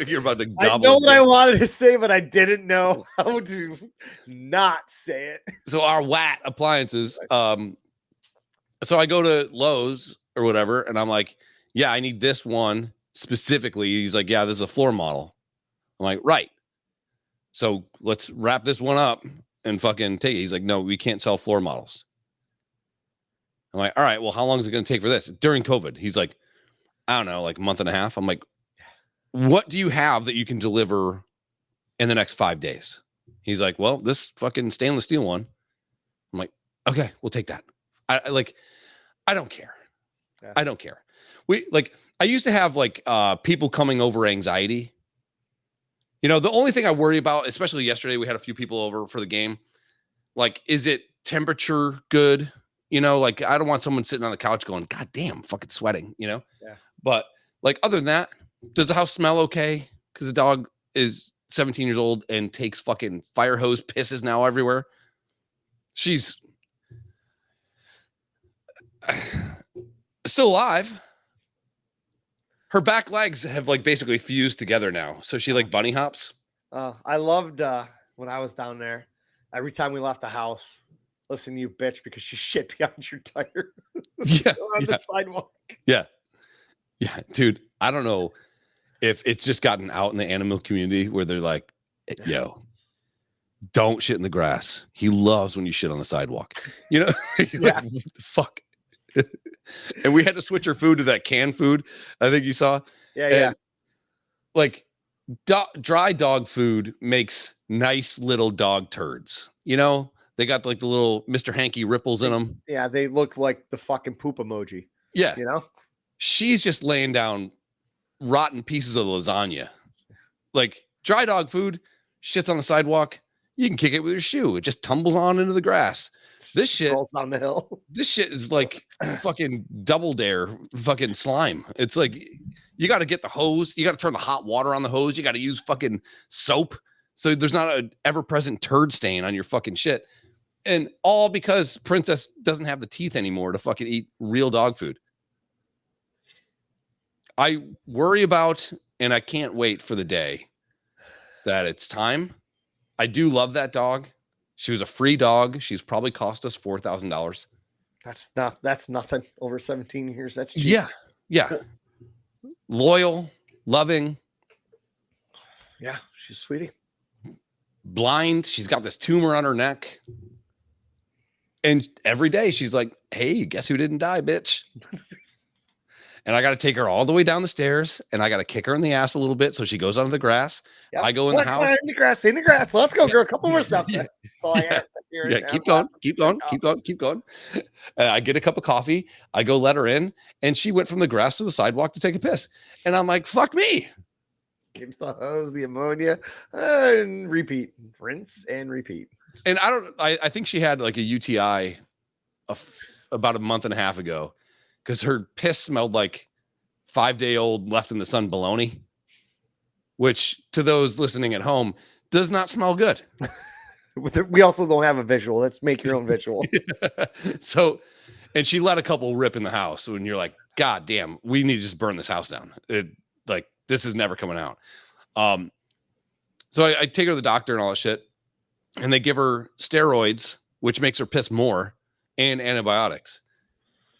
You're about to I know what I wanted to say, but I didn't know how to not say it. So our WAT appliances. So I go to Lowe's or whatever, and I'm like, yeah, I need this one specifically. He's like, yeah, this is a floor model. I'm like, right. So let's wrap this one up and fucking take it. He's like, no, we can't sell floor models. I'm like, all right, well, how long is it going to take for this? During COVID, he's like, I don't know, like a month and a half. I'm like, what do you have that you can deliver in the next 5 days? He's like, well, this fucking stainless steel one. I'm like, okay, we'll take that. I don't care. Yeah. I don't care. I used to have people coming over anxiety. The only thing I worry about, especially yesterday, we had a few people over for the game. Like, is it temperature good? I don't want someone sitting on the couch going, God damn, fucking sweating, Yeah. But other than that, does the house smell okay? Because the dog is 17 years old and takes fucking fire hose pisses now everywhere. She's still alive. Her back legs have basically fused together now. So she bunny hops. I loved when I was down there. Every time we left the house, listen to you bitch because she shit behind your tire. On the sidewalk. Yeah. Yeah, dude. I don't know if it's just gotten out in the animal community where they're like, yo, don't shit in the grass. He loves when you shit on the sidewalk. Yeah. What the fuck? And we had to switch her food to that canned food. I think you saw. Yeah. Dry dog food makes nice little dog turds. They got the little Mr. Hanky ripples in them. Yeah, they look like the fucking poop emoji. Yeah. She's just laying down rotten pieces of lasagna. Dry dog food, shits on the sidewalk. You can kick it with your shoe. It just tumbles on into the grass. This shit rolls down the hill. This shit is like fucking double dare fucking slime. It's like you got to get the hose. You got to turn the hot water on the hose. You got to use fucking soap so there's not an ever-present turd stain on your fucking shit. And all because Princess doesn't have the teeth anymore to fucking eat real dog food. I worry about, and I can't wait for the day that it's time. I do love that dog. She was a free dog. She's probably cost us $4,000. That's nothing over 17 years. That's cheap. Yeah. Yeah. Loyal, loving. Yeah, she's sweetie. Blind. She's got this tumor on her neck. And every day she's like, hey, guess who didn't die, bitch? And I got to take her all the way down the stairs and I got to kick her in the ass a little bit so she goes onto the grass. Yep. I go in the house. In the grass. Let's go, girl. A couple more steps. That's all I had. Yeah, keep going. I get a cup of coffee. I go let her in, and she went from the grass to the sidewalk to take a piss. And I'm like, fuck me. Get the hose, the ammonia, and repeat. Rinse and repeat. And I think she had like a UTI about a month and a half ago because her piss smelled like 5-day-old left in the sun bologna, which to those listening at home does not smell good. We also don't have a visual. Let's make your own visual. So, and she let a couple rip in the house when you're like, God damn, we need to just burn this house down. This is never coming out. So I take her to the doctor and all that shit, and they give her steroids, which makes her piss more, and antibiotics.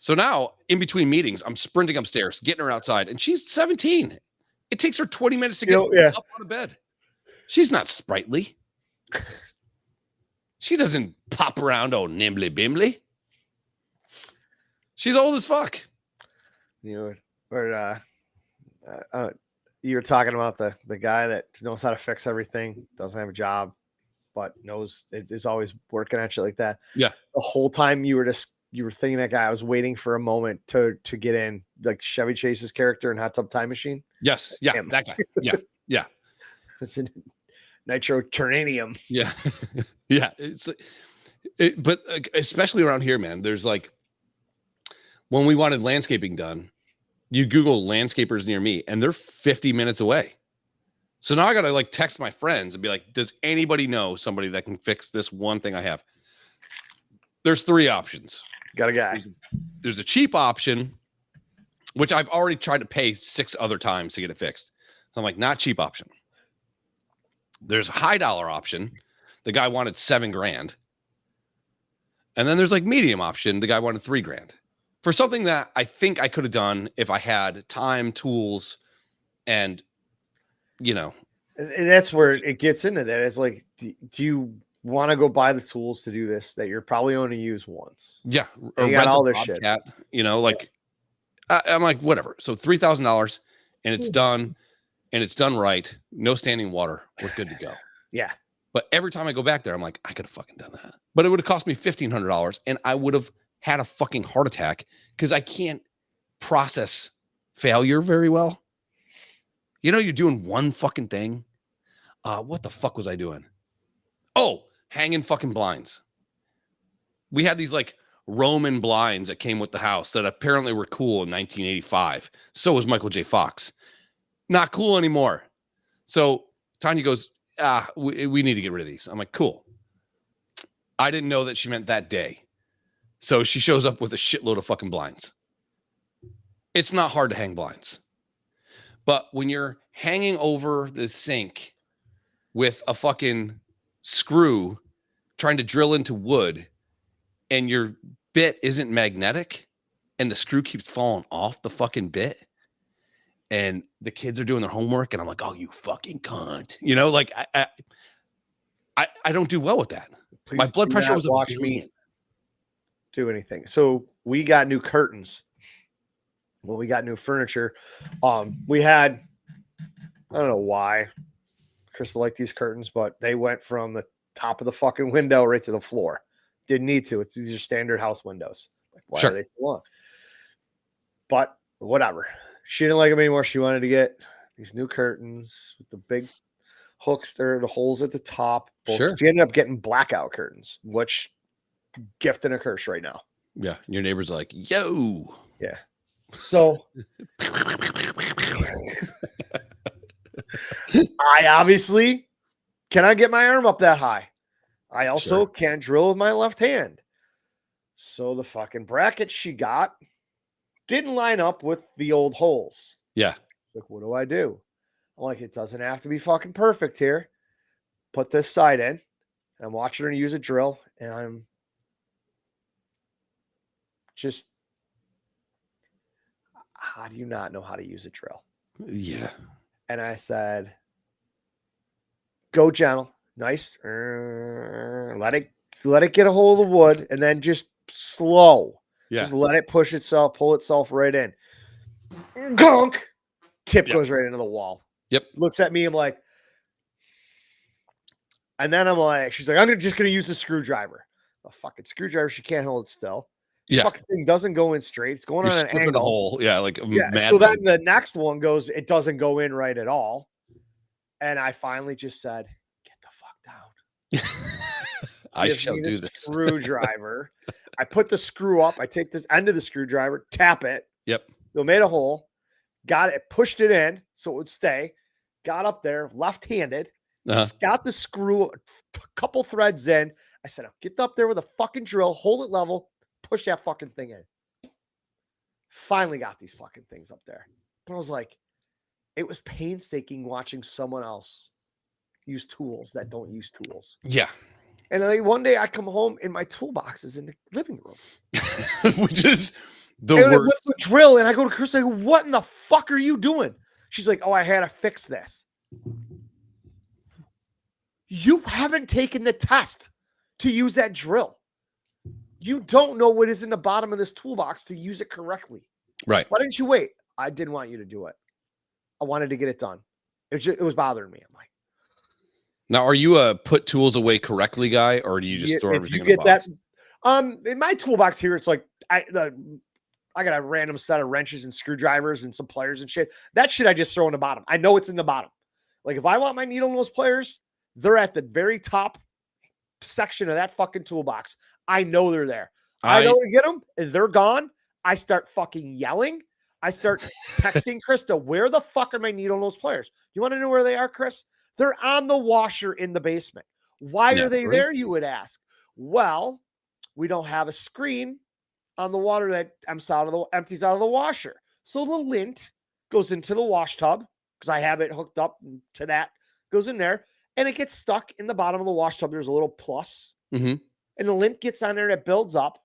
So now, in between meetings, I'm sprinting upstairs, getting her outside, and she's 17. It takes her 20 minutes to get up out of bed. She's not sprightly. She doesn't pop around all nimbly bimbly. She's old as fuck. You were talking about the guy that knows how to fix everything, doesn't have a job, but knows it is always working at shit like that. Yeah. The whole time you were thinking that guy. I was waiting for a moment to get in, like Chevy Chase's character in Hot Tub Time Machine. Yes. Yeah. Him. That guy. Yeah. Yeah. It's in nitroturnanium. Yeah. Yeah. But especially around here, man, there's like, when we wanted landscaping done, you Google landscapers near me and they're 50 minutes away. So now I got to like text my friends and be like, does anybody know somebody that can fix this one thing I have? There's 3 options. Got a guy. There's a cheap option, which I've already tried to pay 6 other times to get it fixed. So I'm like, not cheap option. There's a high dollar option. The guy wanted $7,000. And then there's like medium option. The guy wanted $3,000 for something that I think I could have done if I had time, tools, and And that's where it gets into that. It's like, do you want to go buy the tools to do this that you're probably only use once? Yeah. Or got all this shit. I'm like, whatever. So $3,000 and it's done and it's done right. No standing water. We're good to go. Yeah. But every time I go back there, I'm like, I could have fucking done that. But it would have cost me $1,500 and I would have had a fucking heart attack because I can't process failure very well. You're doing one fucking thing. What the fuck was I doing? Oh, hanging fucking blinds. We had these like Roman blinds that came with the house that apparently were cool in 1985. So was Michael J. Fox. Not cool anymore. So Tanya goes, we need to get rid of these. I'm like, cool. I didn't know that she meant that day. So she shows up with a shitload of fucking blinds. It's not hard to hang blinds. But when you're hanging over the sink with a fucking screw trying to drill into wood and your bit isn't magnetic and the screw keeps falling off the fucking bit and the kids are doing their homework and I'm like, oh, you fucking cunt. I don't do well with that. Please my blood pressure was watch me do anything. So we got new curtains. Well, we got new furniture. We had, I don't know why Crystal liked these curtains, but they went from the top of the fucking window right to the floor. Didn't need to. These are standard house windows. Like, why are they so long? But whatever. She didn't like them anymore. She wanted to get these new curtains with the big hooks there, the holes at the top. Sure. She ended up getting blackout curtains, which gift and a curse right now. Yeah. Your neighbor's like, yo. Yeah. So I obviously cannot get my arm up that high. I also can't drill with my left hand. So the fucking bracket she got didn't line up with the old holes. Yeah. Like, what do? I'm like, it doesn't have to be fucking perfect here. Put this side in. And I'm watching her use a drill, and I'm just, how do you not know how to use a drill? Yeah. And I said, go gentle, nice. Let it get a hold of the wood, and then just slow. Yeah. Just let it push itself, pull itself right in. Gonk. Tip Yep. goes right into the wall. Yep. Looks at me, I'm like, and then I'm like, she's like, I'm just gonna use the screwdriver. A fucking screwdriver, she can't hold it still. The Yeah. fucking thing doesn't go in straight. It's going You're on an slipping angle. the hole. Yeah, like Yeah. mad So then men. the next one goes, it doesn't go in right at all. And I finally just said, get the fuck down. I Give shall me do the this. Screwdriver. I put the screw up. I take this end of the screwdriver, tap it. Yep. So made a hole. Got it, pushed it in so it would stay. Got up there, left-handed. Got the screw, a couple threads in. I said, I'll get up there with a fucking drill, hold it level, push that fucking thing in. Finally got these fucking things up there. But I was like, it was painstaking watching someone else use tools that don't use tools. Yeah. And like one day I come home and my toolbox is in the living room. Which is the and worst. With the drill, and I go to Chris, I go, what in the fuck are you doing? She's like, oh, I had to fix this. You haven't taken the test to use that drill. You don't know what is in the bottom of this toolbox to use it correctly. Right. Why didn't you wait? I didn't want you to do it. I wanted to get it done. It was bothering me. I'm like, now, are you a put tools away correctly guy, or do you just throw everything in the box? In my toolbox here, it's like I got a random set of wrenches and screwdrivers and some pliers and shit. That shit I just throw in the bottom. I know it's in the bottom. Like if I want my needle nose pliers, they're at the very top section of that fucking toolbox. I know they're there. I know to get them. If they're gone, I start fucking yelling. I start texting Krista, where the fuck are my needle nose pliers? You want to know where they are, Chris? They're on the washer in the basement. Why are they there, you would ask? Well, we don't have a screen on the water that empties out of the washer. So the lint goes into the wash tub because I have it hooked up to that, goes in there, and it gets stuck in the bottom of the wash tub. There's a little plus, and the lint gets on there and it builds up.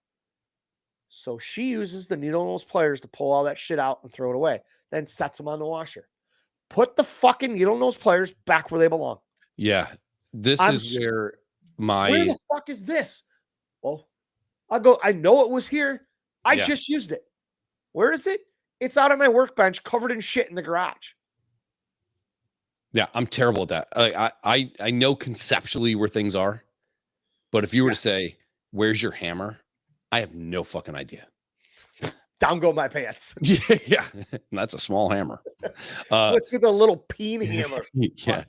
So she uses the needle nose pliers to pull all that shit out and throw it away, then sets them on the washer. Put the fucking needle nose pliers back where they belong. Yeah. This is where where the fuck is this? Well, I know it was here. I just used it. Where is it? It's out on my workbench covered in shit in the garage. Yeah, I'm terrible at that. I know conceptually where things are, but if you were to say, where's your hammer? I have no fucking idea. Down go my pants. Yeah. That's a small hammer. What's with a little peen hammer? Yeah.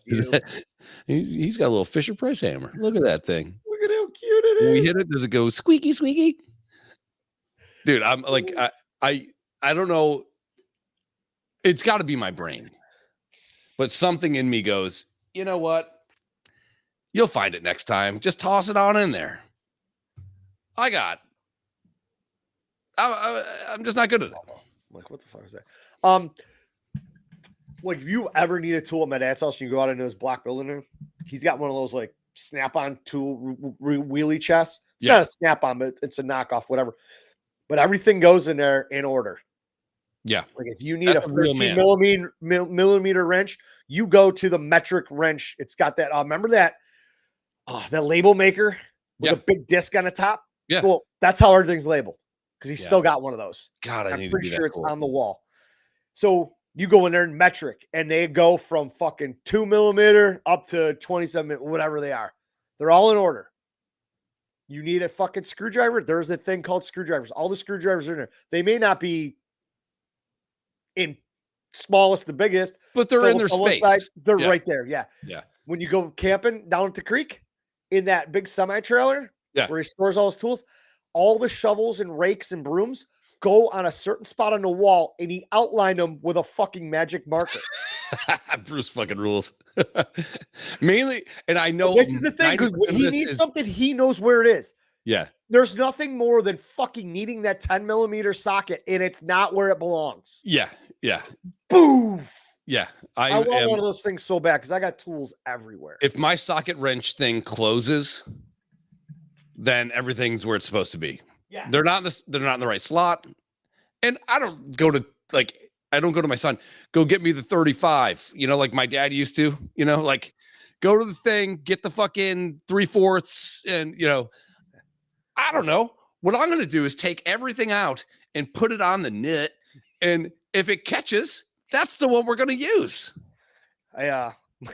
He's got a little Fisher Price hammer. Look at that thing. Look at how cute it is. When we hit it, does it go squeaky, squeaky? Dude, I'm like, I don't know. It's got to be my brain. But something in me goes, you know what? You'll find it next time. Just toss it on in there. I'm just not good at it. Like, what the fuck is that? Like, if you ever need a tool at my dad's house, you go out into his block building room. He's got one of those like snap-on tool wheelie chests. It's not a snap-on, but it's a knockoff, whatever. But everything goes in there in order. Yeah. Like if you need a 13 millimeter wrench, you go to the metric wrench. It's got that. Remember that label maker with a big disc on the top? Yeah. Well, that's how everything's labeled because he's still got one of those. God, I'm pretty sure it's on the wall. So you go in there in metric, and they go from fucking 2 millimeter up to 27, whatever they are. They're all in order. You need a fucking screwdriver. There's a thing called screwdrivers. All the screwdrivers are in there. They may not be in smallest to biggest, but they're in their space. They're right there. Yeah. Yeah. When you go camping down at the creek in that big semi trailer, where he stores all his tools, all the shovels and rakes and brooms go on a certain spot on the wall, and he outlined them with a fucking magic marker. Bruce fucking rules. Mainly, and I know this is the thing, because when he needs something, he knows where it is. Yeah. There's nothing more than fucking needing that 10 millimeter socket, and it's not where it belongs. Yeah. Yeah. Boom. Yeah, I want one of those things so bad because I got tools everywhere. If my socket wrench thing closes, then everything's where it's supposed to be. Yeah. They're not in the right slot. And I don't go to my son, go get me the 35, like my dad used to, like go to the thing, get the fucking 3/4 and I don't know. What I'm going to do is take everything out and put it on the knit. And if it catches, that's the one we're going to use. My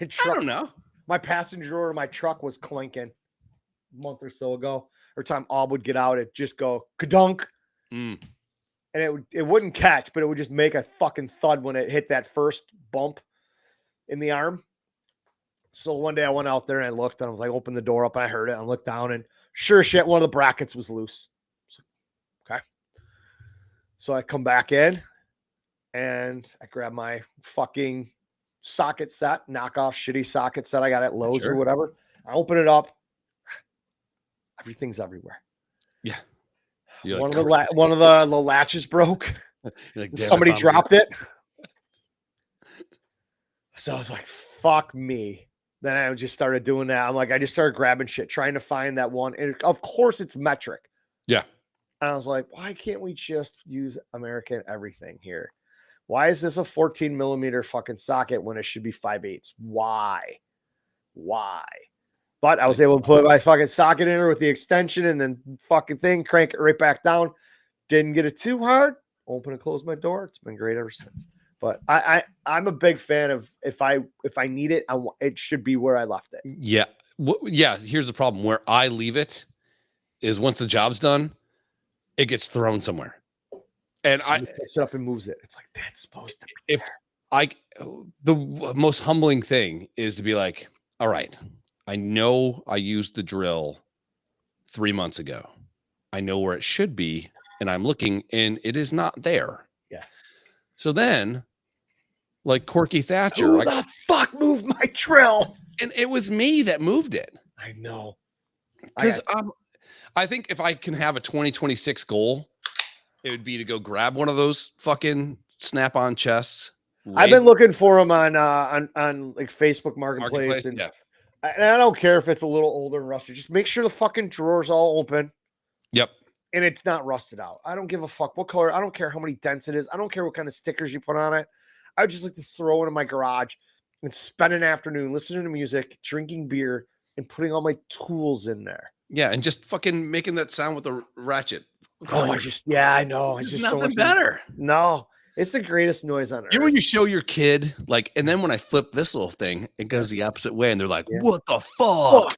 truck, I don't know. My passenger door of my truck was clinking a month or so ago. Every time Ob would get out, it'd just go kadunk. And it wouldn't catch, but it would just make a fucking thud when it hit that first bump in the arm. So one day I went out there and I looked and I was like, open the door up and I heard it. And I looked down and sure shit, one of the brackets was loose. So, okay. So I come back in and I grab my fucking socket set, knockoff shitty socket set I got at Lowe's or whatever. I open it up. Everything's everywhere. Yeah. One of the latches broke. Like, somebody dropped it. So I was like, fuck me. Then I just started doing that. I'm like, I just started grabbing shit, trying to find that one. And of course it's metric. Yeah. And I was like, why can't we just use American everything here? Why is this a 14 millimeter fucking socket when it should be 5/8? Why? But I was able to put my fucking socket in there with the extension and then fucking thing, crank it right back down. Didn't get it too hard. Open and close my door. It's been great ever since. But I'm a big fan of if I need it, it should be where I left it. Yeah. Yeah. Here's the problem. Where I leave it is once the job's done, it gets thrown somewhere. And somebody picks it up and moves it. It's like, that's supposed to be the most humbling thing is to be like, all right, I know I used the drill 3 months ago. I know where it should be, and I'm looking, and it is not there. Yeah. So then, like Corky Thatcher, who the fuck moved my drill? And it was me that moved it. I know. Because I think if I can have a 2026 goal, it would be to go grab one of those fucking Snap-on chests. I've been looking for them on like Facebook Marketplace. And I don't care if it's a little older and rusted. Just make sure the fucking drawer's all open. Yep. And it's not rusted out. I don't give a fuck what color. I don't care how many dents it is. I don't care what kind of stickers you put on it. I would just like to throw it in my garage and spend an afternoon listening to music, drinking beer, and putting all my tools in there. Yeah, and just fucking making that sound with the ratchet. Oh, I know. It's just nothing so much better. No, it's the greatest noise on earth. You know when you show your kid, like, and then when I flip this little thing, it goes the opposite way, and they're like, what the fuck?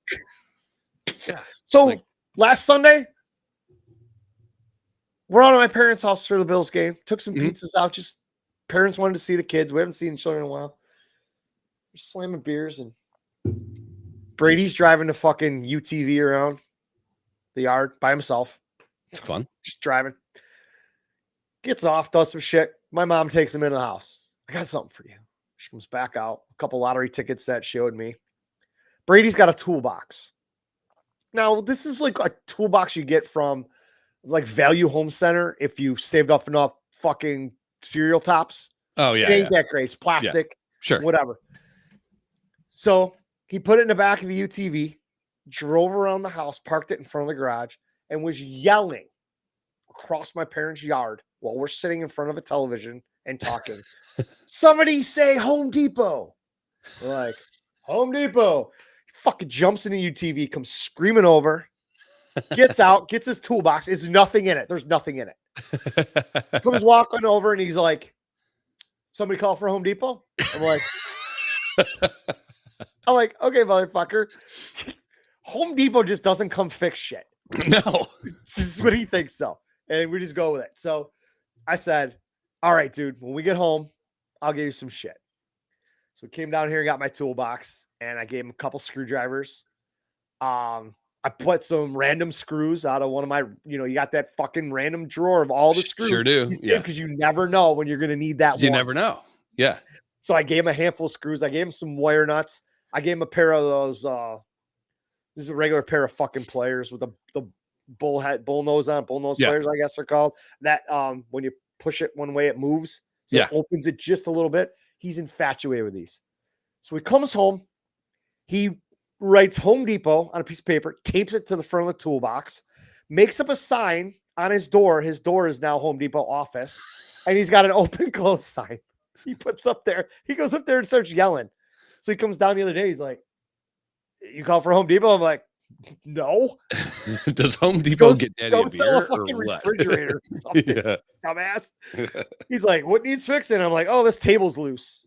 Yeah. So last Sunday, we're out at my parents' house for the Bills game. Took some pizzas out. Just parents wanted to see the kids. We haven't seen each other in a while. We're slamming beers, and Brady's driving the fucking UTV around the yard by himself. It's fun. Just driving. Gets off, does some shit. My mom takes him into the house. I got something for you. She comes back out. A couple lottery tickets that showed me. Brady's got a toolbox. Now, this is like a toolbox you get from like Value Home Center if you saved up enough fucking cereal tops. Oh, yeah. It ain't that great. It's plastic. Yeah. Sure. Whatever. So he put it in the back of the UTV, drove around the house, parked it in front of the garage, and was yelling across my parents' yard while we're sitting in front of a television and talking. Somebody say Home Depot. We're like, Home Depot. He fucking jumps in the UTV, comes screaming over, gets out, gets his toolbox. There's nothing in it. There's nothing in it. Comes walking over and he's like, somebody call for Home Depot? I'm like, okay, motherfucker. Home Depot just doesn't come fix shit. No. This is what he thinks so. And we just go with it. So I said, all right, dude, when we get home, I'll give you some shit. So we came down here and got my toolbox, and I gave him a couple screwdrivers. I put some random screws out of one of my, you got that fucking random drawer of all the screws. Sure do. Yeah. Because you never know when you're going to need that one. You never know. Yeah. So I gave him a handful of screws. I gave him some wire nuts. I gave him a pair of those. This is a regular pair of fucking pliers with the bull nose pliers, I guess they're called. That when you push it one way, it moves. So it opens it just a little bit. He's infatuated with these. So he comes home. He writes Home Depot on a piece of paper, tapes it to the front of the toolbox, makes up a sign on his door. His door is now Home Depot office, and he's got an open close sign. He puts up there. He goes up there and starts yelling. So he comes down the other day. He's like, "You call for Home Depot?" I'm like, "No." Does Home Depot get Daddy a sell a beer fucking or what? refrigerator or something, Yeah. dumbass. He's like, "What needs fixing?" I'm like, "Oh, this table's loose."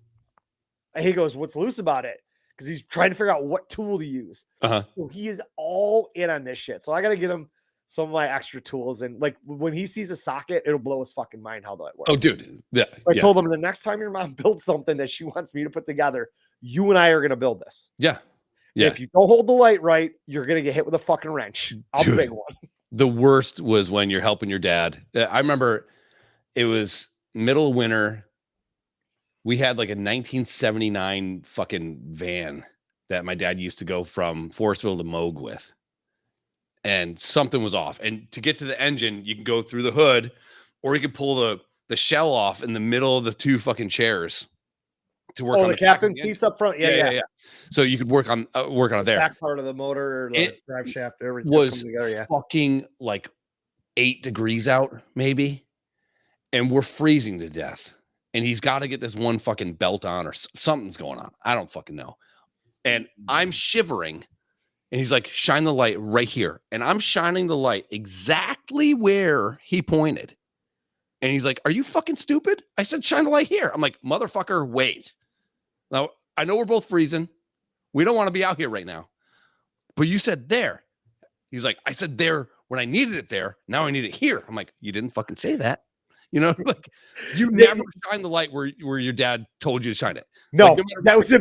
And he goes, "What's loose about it?" Because he's trying to figure out what tool to use. Uh-huh. So he is all in on this shit. So I got to get him some of my extra tools. And like when he sees a socket, it'll blow his fucking mind how that works. Oh, dude. Yeah. So I told him the next time your mom builds something that she wants me to put together, you and I are going to build this. Yeah. Yeah. If you don't hold the light right, you're going to get hit with a fucking wrench. A Dude, big one. The worst was when you're helping your dad. I remember it was middle of winter. We had like a 1979 fucking van that my dad used to go from Forestville to Moog with. And something was off. And to get to the engine, you can go through the hood, or you could pull the shell off in the middle of the two fucking chairs to work on the captain seats up front. Yeah. So you could work on it there. Back part of the motor, or the drive shaft, everything was together, yeah. fucking like 8 degrees out, maybe. And we're freezing to death. And he's got to get this one fucking belt on, or something's going on. I don't fucking know. And I'm shivering. And he's like, "Shine the light right here." And I'm shining the light exactly where he pointed. And he's like, "Are you fucking stupid?" I said, "Shine the light here." I'm like, "Motherfucker, wait. Now, I know we're both freezing. We don't want to be out here right now. But you said there." He's like, "I said there when I needed it there. Now I need it here." I'm like, "You didn't fucking say that." You know, like you never shine the light where your dad told you to shine it. No, like,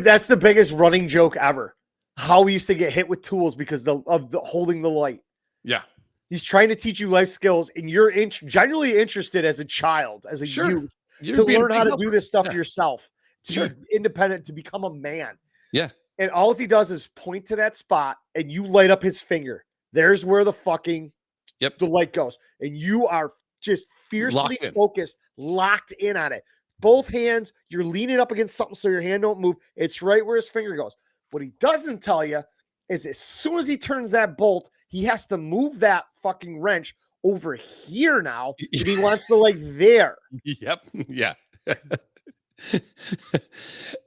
that's the biggest running joke ever. How we used to get hit with tools because of the holding the light. Yeah. He's trying to teach you life skills, and you're genuinely interested as a child, as a youth, to learn how to do this stuff yourself, to be independent, to become a man. Yeah. And all he does is point to that spot, and you light up his finger. There's where the fucking the light goes. And you are just fiercely focused, locked in on it. Both hands, you're leaning up against something so your hand don't move. It's right where his finger goes. What he doesn't tell you is as soon as he turns that bolt, he has to move that fucking wrench over here now if he wants to like there. Yep. Yeah.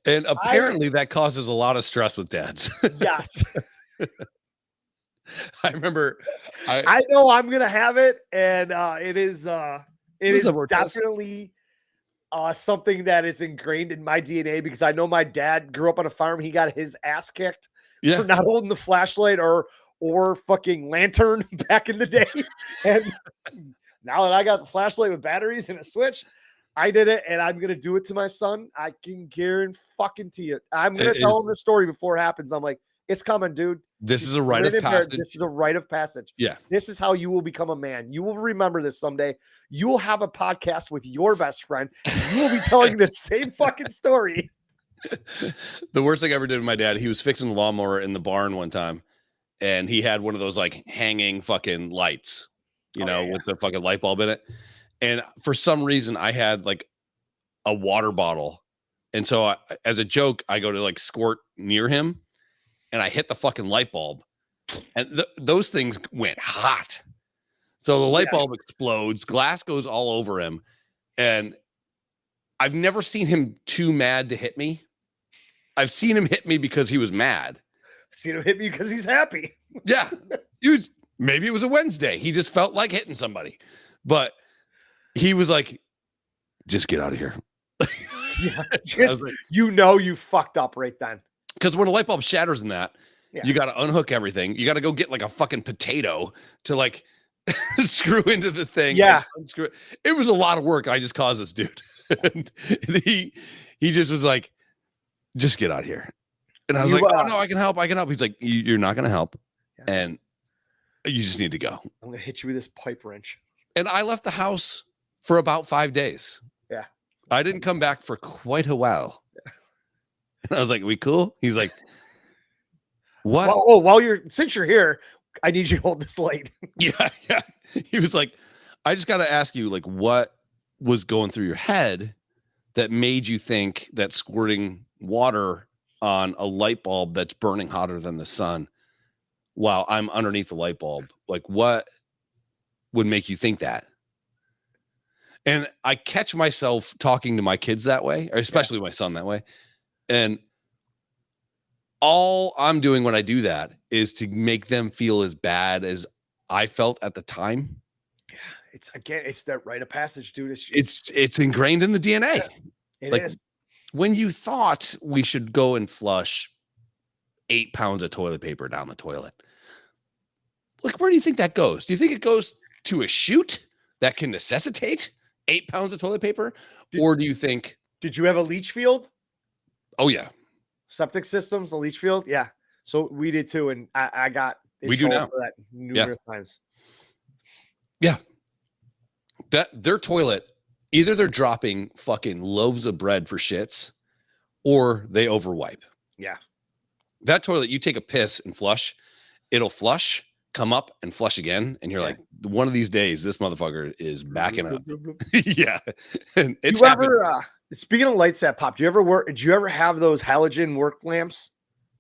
And apparently that causes a lot of stress with dads. Yes. I remember I know I'm gonna have it, and it is definitely something that is ingrained in my DNA, because I know my dad grew up on a farm. He got his ass kicked for not holding the flashlight or fucking lantern back in the day. And now that I got the flashlight with batteries and a switch, I did it, and I'm gonna do it to my son. I can guarantee you. I'm gonna tell him the story before it happens. I'm like, "It's coming, dude. This is a rite of passage. This is a rite of passage. Yeah. This is how you will become a man. You will remember this someday. You will have a podcast with your best friend. You will be telling the same fucking story." The worst thing I ever did with my dad, he was fixing the lawnmower in the barn one time, and he had one of those like hanging fucking lights, with the fucking light bulb in it. And for some reason, I had like a water bottle. And so as a joke, I go to like squirt near him, and I hit the fucking light bulb, and those things went hot. So the light bulb explodes, glass goes all over him. And I've never seen him too mad to hit me. I've seen him hit me because he was mad. I've seen him hit me because he's happy. Yeah. Maybe it was a Wednesday. He just felt like hitting somebody, but he was like, "Just get out of here." You fucked up right then. Because when a light bulb shatters in that, you got to unhook everything. You got to go get like a fucking potato to like screw into the thing. Yeah. Unscrew it. It was a lot of work. I just caused this dude. And he just was like, "Just get out of here." And I was like, "Oh no, I can help. I can help." He's like, "You're not going to help. And you just need to go. I'm going to hit you with this pipe wrench." And I left the house for about 5 days. Yeah. I didn't come back for quite a while. And I was like, "We cool?" He's like, "What?" Well, since you're here, I need you to hold this light. Yeah. He was like, "I just got to ask you, like, what was going through your head that made you think that squirting water on a light bulb that's burning hotter than the sun while I'm underneath the light bulb, like what would make you think that? And I catch myself talking to my kids that way, or especially my son that way. And all I'm doing when I do that is to make them feel as bad as I felt at the time. Yeah, it's that rite of passage, dude. It's ingrained in the DNA. Yeah, it is. When you thought we should go and flush 8 pounds of toilet paper down the toilet, like, where do you think that goes? Do you think it goes to a chute that can necessitate 8 pounds of toilet paper? Or do you think... Did you have a leach field? Oh, yeah. Septic systems, the leach field? Yeah. So we did too, and I got in we do now for that numerous times. Yeah. That their toilet, either they're dropping fucking loaves of bread for shits or they overwipe. Yeah. That toilet, you take a piss and flush, it'll flush, come up and flush again. And you're like, one of these days, this motherfucker is backing up. Yeah. And it's you ever, speaking of lights that pop, did you ever have those halogen work lamps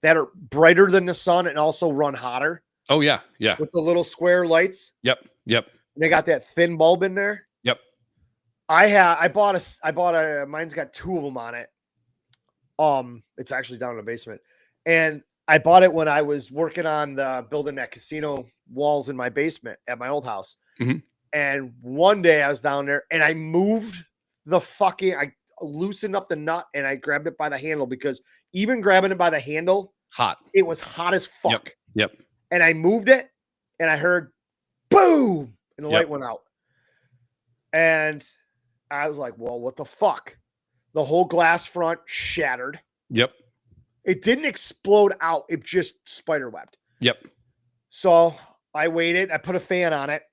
that are brighter than the sun and also run hotter? Oh, yeah. Yeah. With the little square lights? Yep. Yep. And they got that thin bulb in there? Yep. I bought a, mine's got 2 of them on it. It's actually down in the basement. And I bought it when I was working on building that casino walls in my basement at my old house. Mm-hmm. And one day I was down there and I moved I loosened up the nut and I grabbed it by the handle, because even grabbing it by the handle, it was hot as fuck. Yep. And I moved it and I heard boom and the light went out. And I was like, well, what the fuck? The whole glass front shattered. Yep. It didn't explode out. It just spider webbed. Yep. So I waited. I put a fan on it,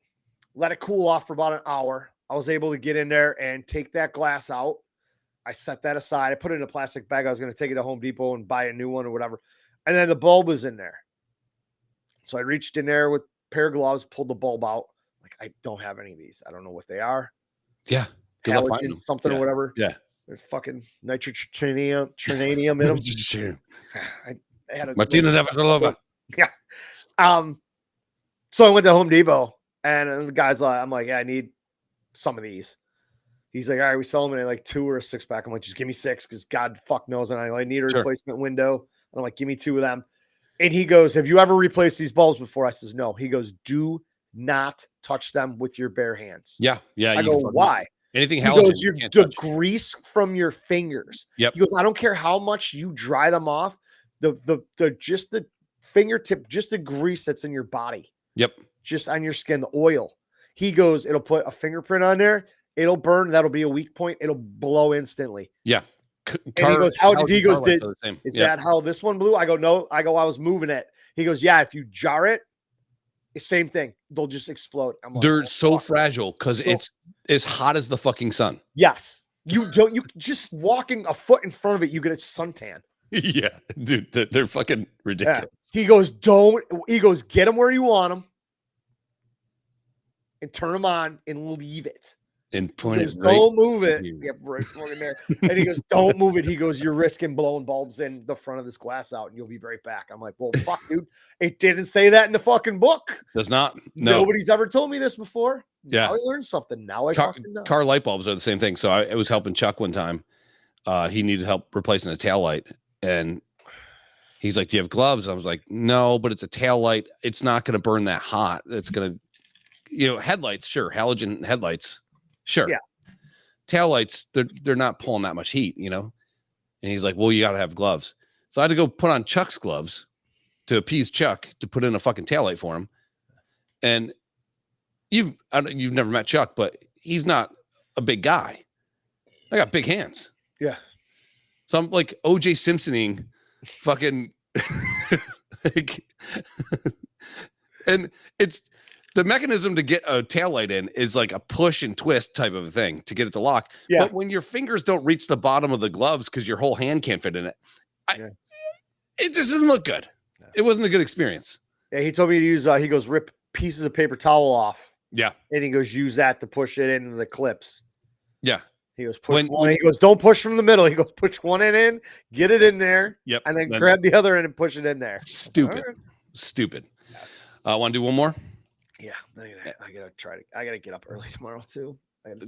let it cool off for about an hour. I was able to get in there and take that glass out. I set that aside. I put it in a plastic bag. I was going to take it to Home Depot and buy a new one or whatever. And then the bulb was in there. So I reached in there with a pair of gloves, pulled the bulb out. Like, I don't have any of these. I don't know what they are. Yeah. Halogen, something or whatever. Yeah. They're fucking nitrocernanium in them. I had a Martina Navratilova. Yeah. So I went to Home Depot and the guy's like, I'm like, yeah, I need some of these. He's like, all right, we sell them in like 2 or a 6-pack. I'm like, just give me 6, because God fuck knows. And I need a replacement window. And I'm like, give me 2 of them. And he goes, have you ever replaced these bulbs before? I says, no. He goes, do not touch them with your bare hands. Yeah. Yeah. I go, why? Anything halogen, he goes, the grease from your fingers. Yep. He goes, I don't care how much you dry them off. The just the fingertip, just the grease that's in your body. Yep. Just on your skin, the oil. He goes, it'll put a fingerprint on there. It'll burn. That'll be a weak point. It'll blow instantly. Yeah. And he goes, is that how this one blew? I go, no. I was moving it. He goes, yeah, if you jar it, same thing. They'll just explode. They're so fragile because it's as hot as the fucking sun. Yes. You just walking a foot in front of it, you get a suntan. Yeah, dude, they're fucking ridiculous. Yeah. He goes, get them where you want them and turn them on and leave it. And point it right. Don't move it. Yep, right in there. And he goes, don't move it. He goes, you're risking blowing bulbs in the front of this glass out and you'll be right back. I'm like, well, fuck, dude. It didn't say that in the fucking book. Does not. No. Nobody's ever told me this before. Yeah. Now I learned something. Now I fucking know. Car light bulbs are the same thing. So I was helping Chuck one time. He needed help replacing a tail light. And he's like, do you have gloves? I was like, no, but it's a tail light. It's not going to burn that hot. It's going to, headlights. Sure. Halogen headlights. Sure. Yeah. Taillights, they're not pulling that much heat, And he's like, well, you got to have gloves. So I had to go put on Chuck's gloves to appease Chuck to put in a fucking taillight for him. And you've never met Chuck, but he's not a big guy. I got big hands. Yeah. So I'm like OJ Simpsoning fucking and it's the mechanism to get a taillight in is like a push and twist type of a thing to get it to lock. Yeah. But when your fingers don't reach the bottom of the gloves because your whole hand can't fit in it, it just didn't look good. No. It wasn't a good experience. Yeah, he told me to use, he goes, rip pieces of paper towel off. Yeah. And he goes, use that to push it into the clips. Yeah. He goes, push one. He goes, don't push from the middle. He goes, push one in, get it in there. Yep. And then grab the other end and push it in there. Stupid. Right. Stupid. Want to do one more? Yeah. I gotta get up early tomorrow too.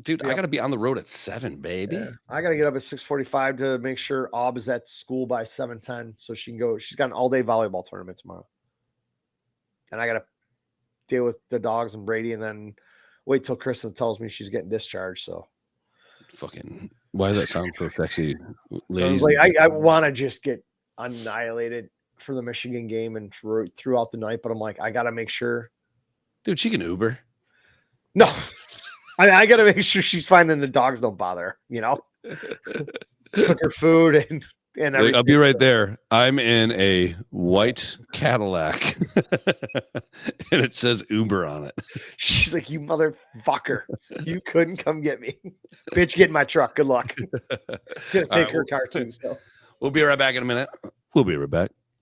Dude, I gotta be on the road at 7, baby. Yeah. I gotta get up at 6:45 to make sure Aub is at school by 7:10 so she can go. She's got an all-day volleyball tournament tomorrow. And I gotta deal with the dogs and Brady and then wait till Kristen tells me she's getting discharged. So fucking why does that sound so sexy, ladies? So I want to just get annihilated for the Michigan game and throughout the night, but I'm like, I gotta make sure. Dude, she can Uber. No. I got to make sure she's fine and the dogs don't bother, cook her food and everything. I'll be right there. I'm in a white Cadillac and it says Uber on it. She's like, you motherfucker. You couldn't come get me. Bitch, get in my truck. Good luck. Gonna take her car too. So we'll be right back in a minute. We'll be right back.